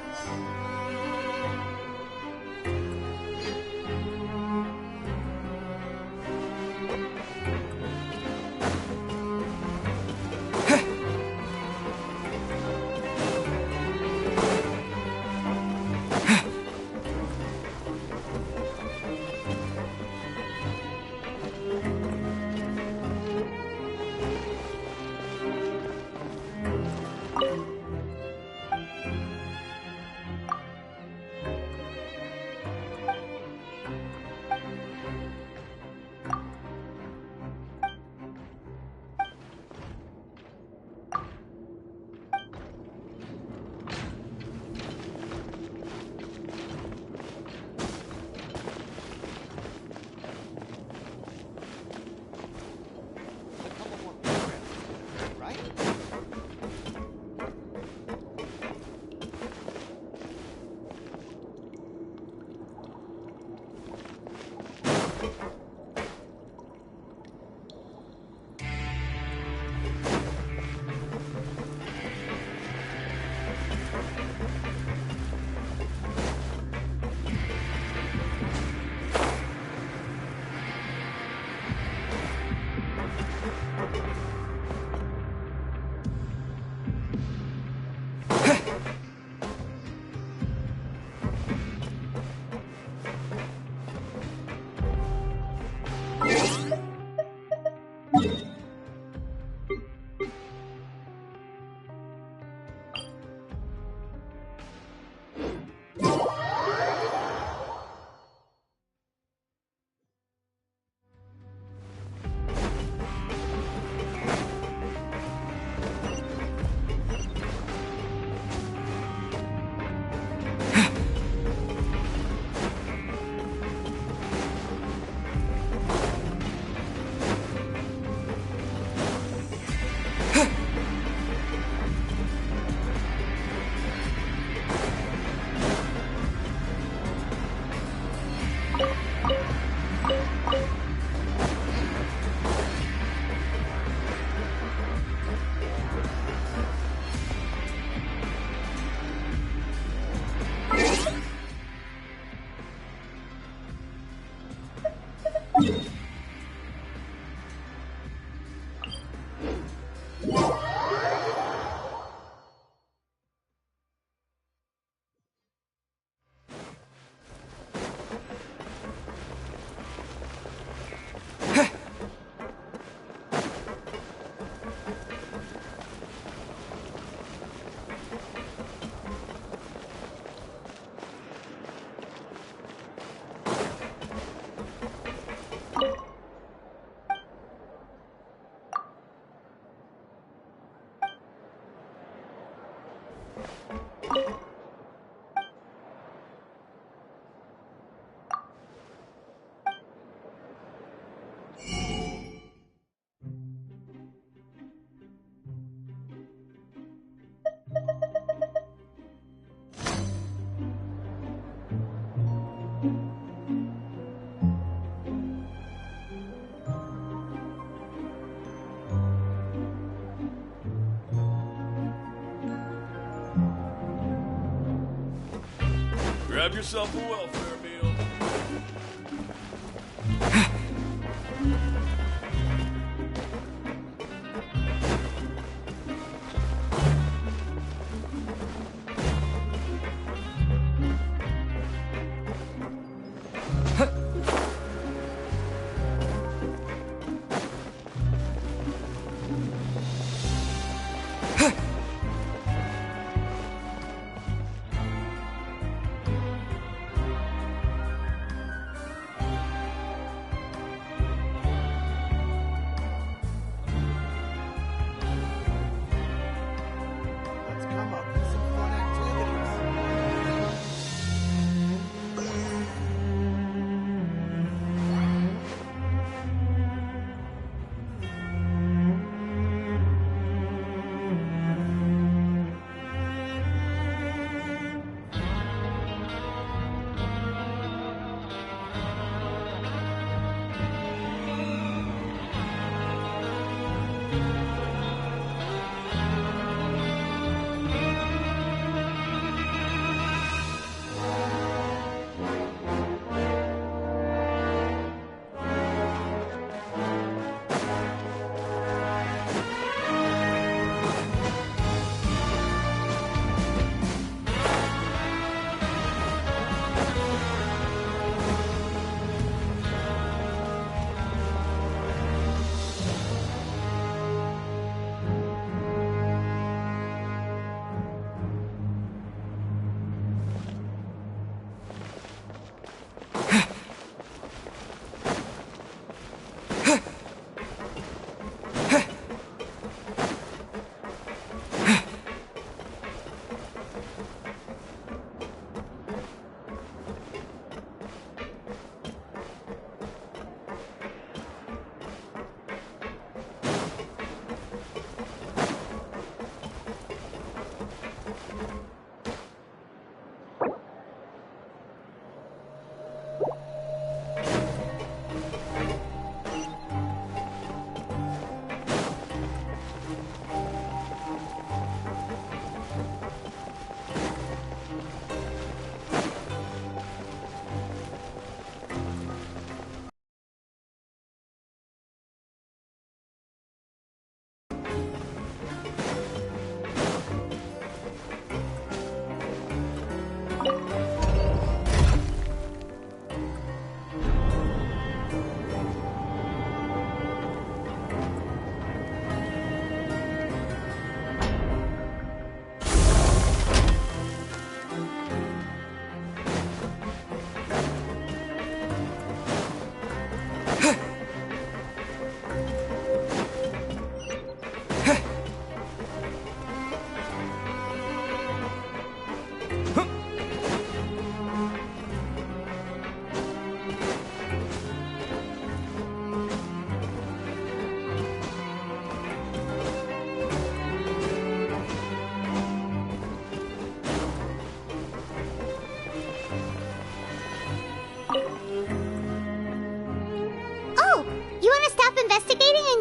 Grab yourself a welfare meal.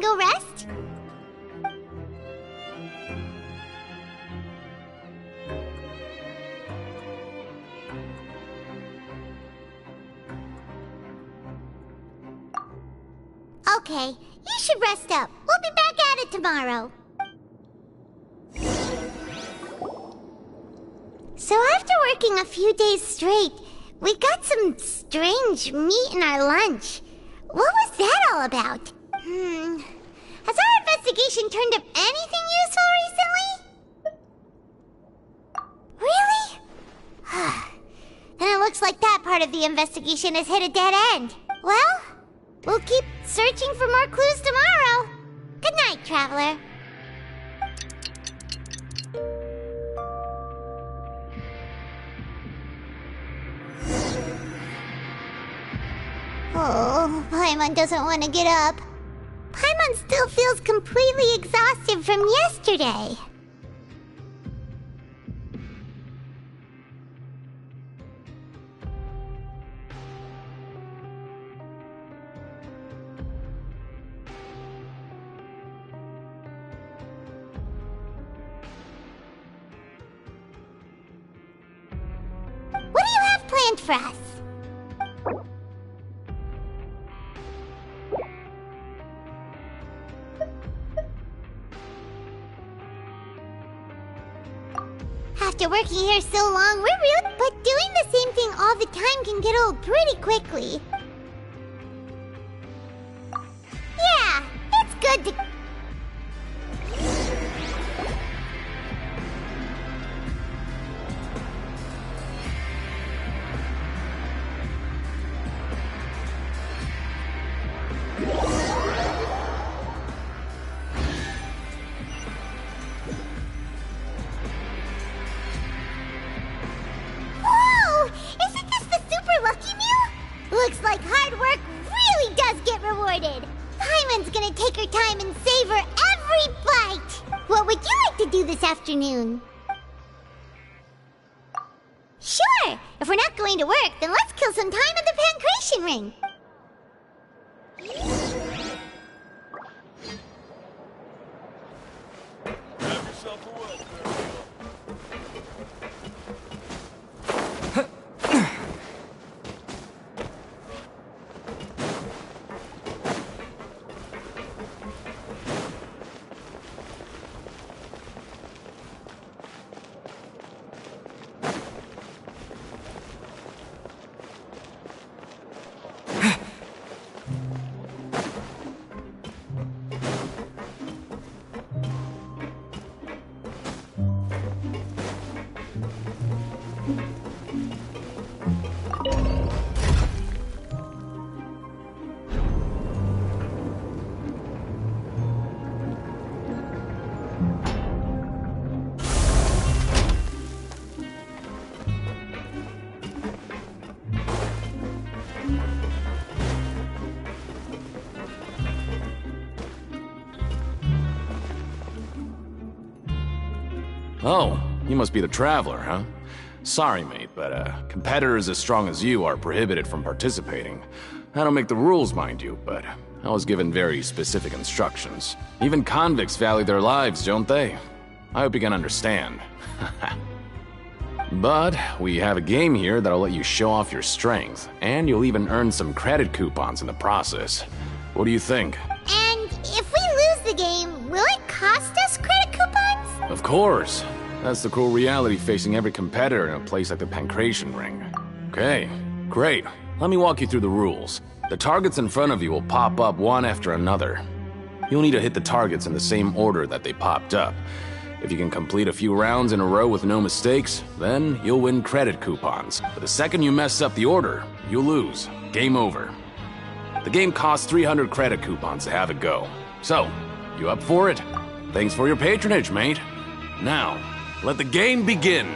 go rest? Okay, you should rest up. We'll be back at it tomorrow. So after working a few days straight, we got some strange meat in our lunch. What was that all about? Has our investigation turned up anything useful recently? Really? Then it looks like that part of the investigation has hit a dead end. Well, we'll keep searching for more clues tomorrow. Good night, Traveler. Oh, Paimon doesn't want to get up. Paimon still feels completely exhausted from yesterday. What do you have planned for us? After working here so long, we're real. But doing the same thing all the time can get old pretty quickly. Yeah, it's good to... Looks like hard work really does get rewarded. Paimon's gonna take her time and savor every bite. What would you like to do this afternoon? Sure! If we're not going to work, then let's kill some time at the Pancration Ring. Have yourself a word. Oh, you must be the Traveler, huh? Sorry, mate, but competitors as strong as you are prohibited from participating. I don't make the rules, mind you, but I was given very specific instructions. Even convicts value their lives, don't they? I hope you can understand. But we have a game here that'll let you show off your strength, and you'll even earn some credit coupons in the process. What do you think? And if we lose the game, will it cost us credit coupons? Of course. That's the cruel reality facing every competitor in a place like the Pancration Ring. Okay, great. Let me walk you through the rules. The targets in front of you will pop up one after another. You'll need to hit the targets in the same order that they popped up. If you can complete a few rounds in a row with no mistakes, then you'll win credit coupons. But the second you mess up the order, you'll lose. Game over. The game costs 300 credit coupons to have it go. So, you up for it? Thanks for your patronage, mate. Now, let the game begin.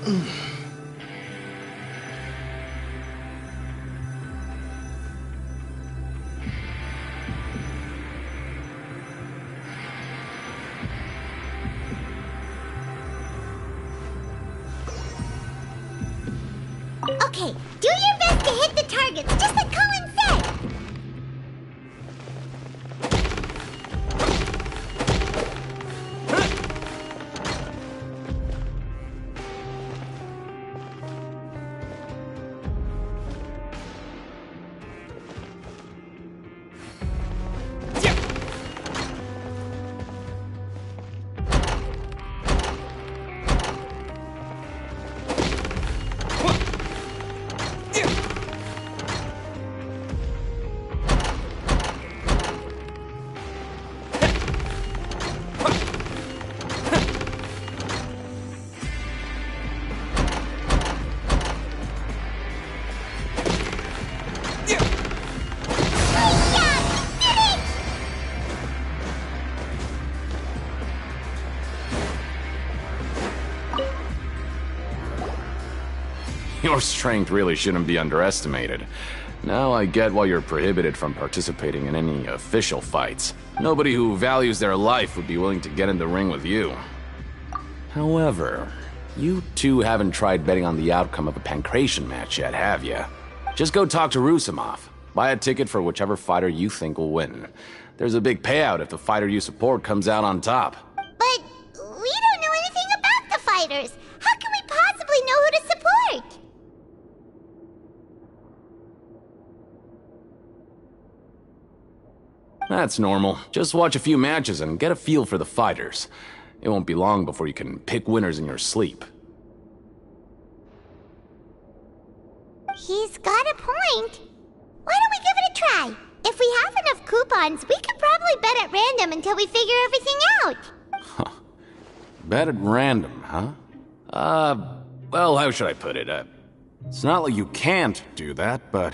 Okay, do your best to hit the targets, just like Colin said! Your strength really shouldn't be underestimated. Now I get why you're prohibited from participating in any official fights. Nobody who values their life would be willing to get in the ring with you. However, you two haven't tried betting on the outcome of a Pancration match yet, have you? Just go talk to Rusimov. Buy a ticket for whichever fighter you think will win. There's a big payout if the fighter you support comes out on top. But we don't know anything about the fighters. How can we possibly know who to support? That's normal. Just watch a few matches and get a feel for the fighters. It won't be long before you can pick winners in your sleep. He's got a point. Why don't we give it a try? If we have enough coupons, we could probably bet at random until we figure everything out. Bet at random, huh? Well, how should I put it? It's not like you can't do that, but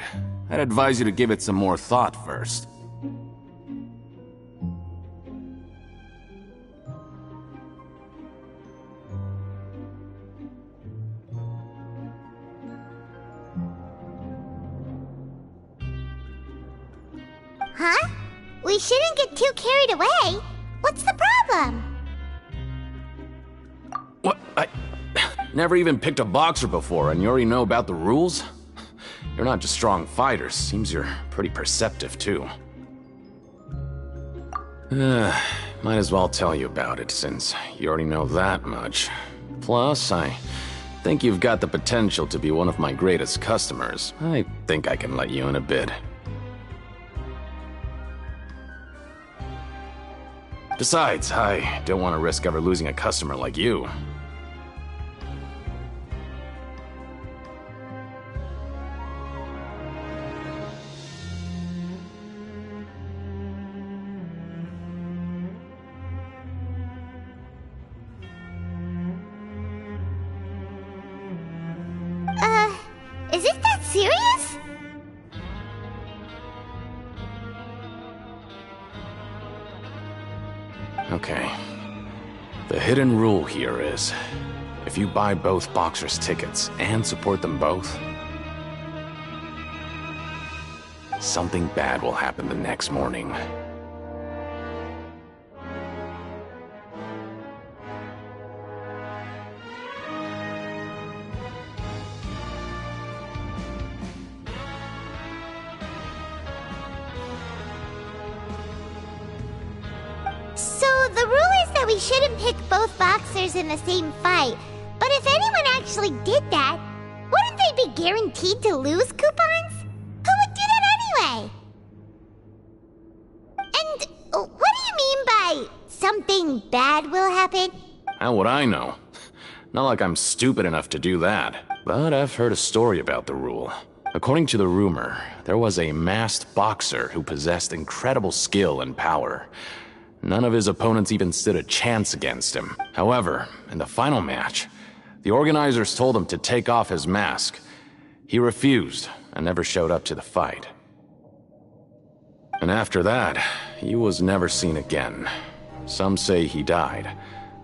I'd advise you to give it some more thought first. Huh? We shouldn't get too carried away. What's the problem? What? I never even picked a boxer before, and you already know about the rules? You're not just strong fighters. Seems you're pretty perceptive, too. Might as well tell you about it, since you already know that much. Plus, I think you've got the potential to be one of my greatest customers. I think I can let you in a bid. Besides, I don't want to risk ever losing a customer like you. Is it that serious? Okay. The hidden rule here is, if you buy both boxers' tickets and support them both, something bad will happen the next morning. So the rule is that we shouldn't pick both boxers in the same fight. But if anyone actually did that, wouldn't they be guaranteed to lose coupons? Who would do that anyway? And what do you mean by something bad will happen? How would I know? Not like I'm stupid enough to do that. But I've heard a story about the rule. According to the rumor, there was a masked boxer who possessed incredible skill and power. None of his opponents even stood a chance against him. However, in the final match, the organizers told him to take off his mask. He refused and never showed up to the fight. And after that, he was never seen again. Some say he died,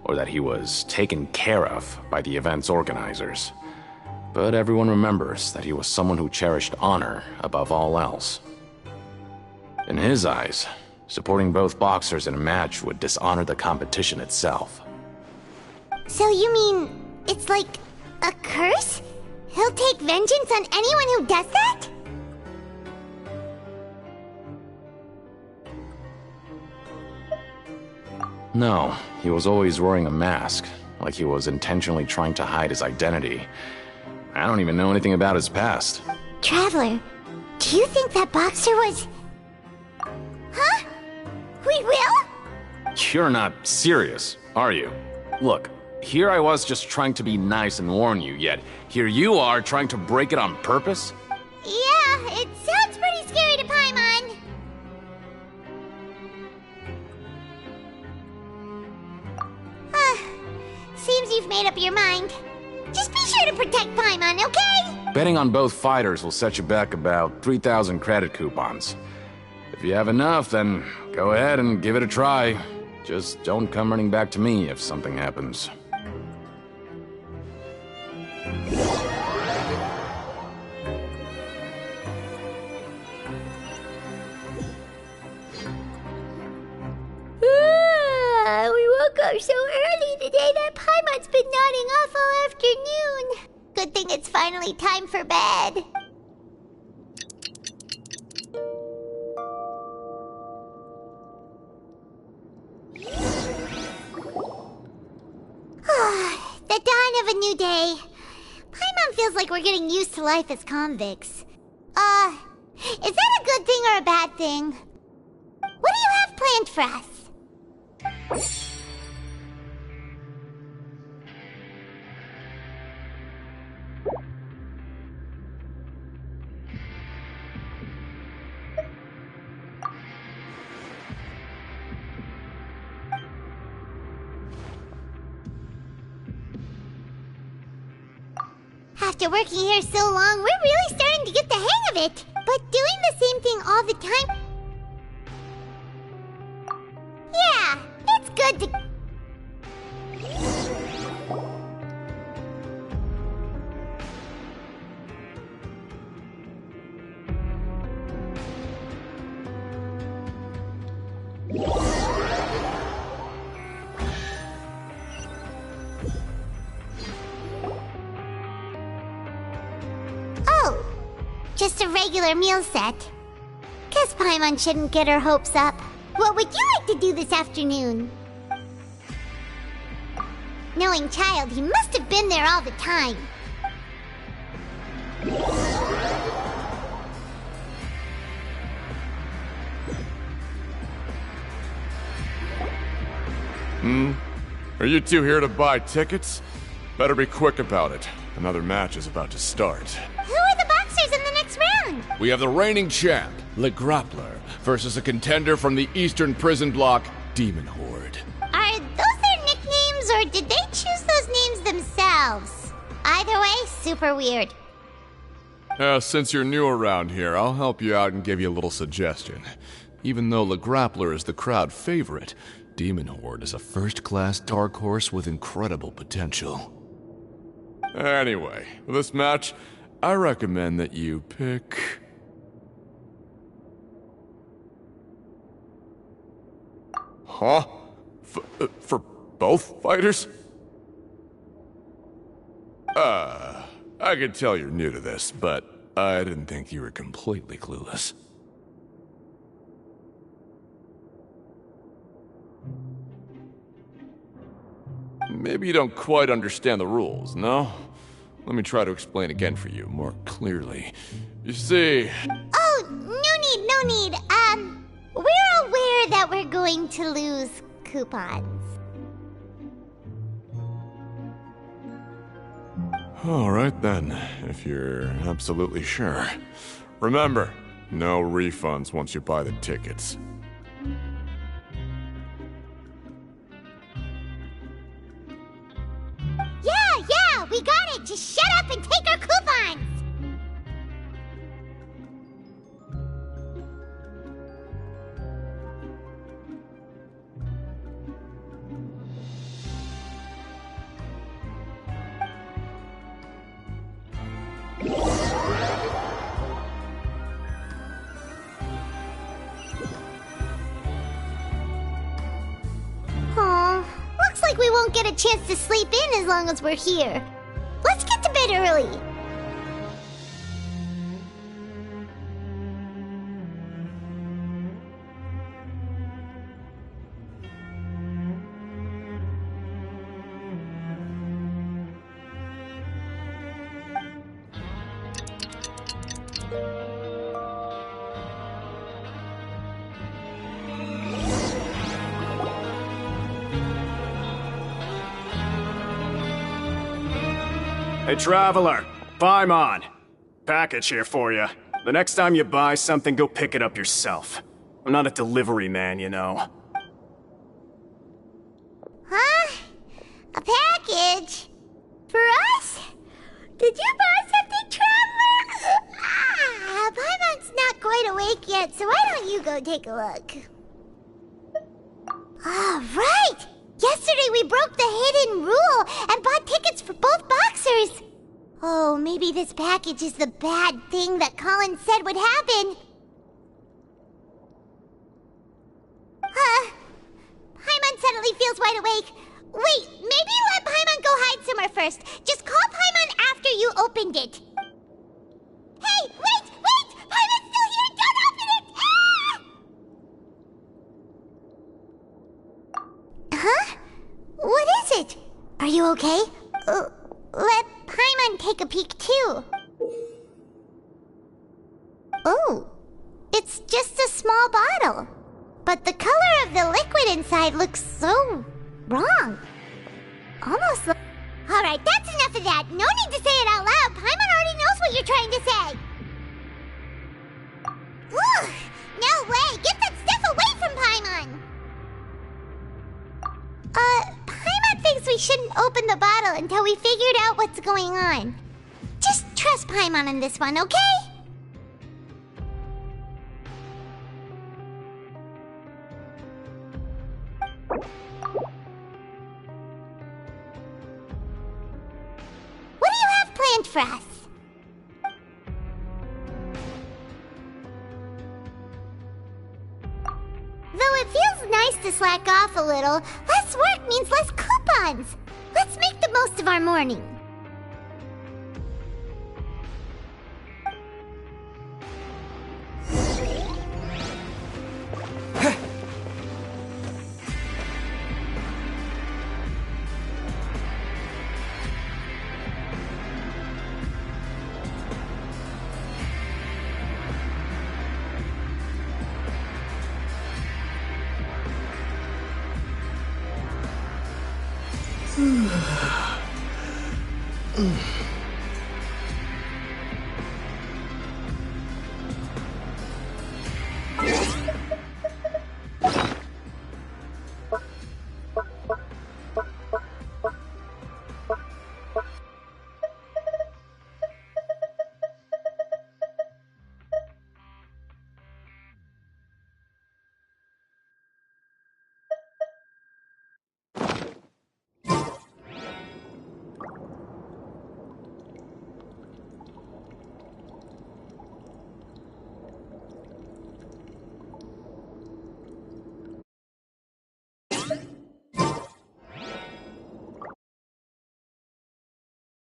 or that he was taken care of by the event's organizers. But everyone remembers that he was someone who cherished honor above all else. In his eyes, supporting both boxers in a match would dishonor the competition itself. So you mean it's like a curse? He'll take vengeance on anyone who does that? No, he was always wearing a mask, like he was intentionally trying to hide his identity. I don't even know anything about his past. Traveler, do you think that boxer was... Huh? We will? You're not serious, are you? Look, here I was just trying to be nice and warn you, yet here you are trying to break it on purpose? Yeah, it sounds pretty scary to Paimon. Seems you've made up your mind. Just be sure to protect Paimon, okay? Betting on both fighters will set you back about 3,000 credit coupons. If you have enough, then go ahead and give it a try. Just don't come running back to me if something happens. We woke up so early today that Paimon's been nodding off all afternoon. Good thing it's finally time for bed. The dawn of a new day. Paimon feels like we're getting used to life as convicts. Is that a good thing or a bad thing? What do you have planned for us? After working here so long, we're really starting to get the hang of it. But doing the same thing all the time... Yeah, it's good to... Oh, just a regular meal set. Guess Paimon shouldn't get her hopes up. What would you like to do this afternoon? Knowing Child, he must have been there all the time. Are you two here to buy tickets? Better be quick about it. Another match is about to start. Who are the boxers in the next round? We have the reigning champ, Le Grappler, versus a contender from the Eastern Prison Block, Demon Horde. Are those their nicknames, or did they choose those names themselves? Either way, super weird. Since you're new around here, I'll help you out and give you a little suggestion. Even though Le Grappler is the crowd favorite, Demon Horde is a first-class dark horse with incredible potential. Anyway, for this match, I recommend that you pick... Huh? For both fighters? I can tell you're new to this, but I didn't think you were completely clueless. Maybe you don't quite understand the rules, no? Let me try to explain again for you, more clearly. You see... Oh, no need. We're aware that we're going to lose coupons. Alright then, if you're absolutely sure. Remember, no refunds once you buy the tickets. Yeah, we got it! Just shut up and take our coupons! we won't get a chance to sleep in as long as we're here. Let's get to bed early. Hey, Traveler. Paimon. Package here for you. The next time you buy something, go pick it up yourself. I'm not a delivery man, you know. Huh? A package? For us? Did you buy something, Traveler? Paimon's not quite awake yet, so why don't you go take a look? Right! Yesterday we broke the hidden rule and bought tickets for both boxers. Oh, maybe this package is the bad thing that Colin said would happen. Paimon suddenly feels wide awake. Wait, maybe let Paimon go hide somewhere first. Just call Paimon after you opened it. Hey, wait! Paimon's still here! Don't open it! Ah! Huh? What is it? Are you okay? Let Paimon take a peek too. Oh, it's just a small bottle. But the color of the liquid inside looks so wrong. Almost like... Alright, that's enough of that. No need to say it out loud. Paimon already knows what you're trying to say. Ugh! No way! Get that stuff away from Paimon! Paimon thinks we shouldn't open the bottle until we figured out what's going on. Just trust Paimon on this one, okay? What do you have planned for us? Though it feels nice to slack off a little, less work means less coupons. Let's make the most of our morning.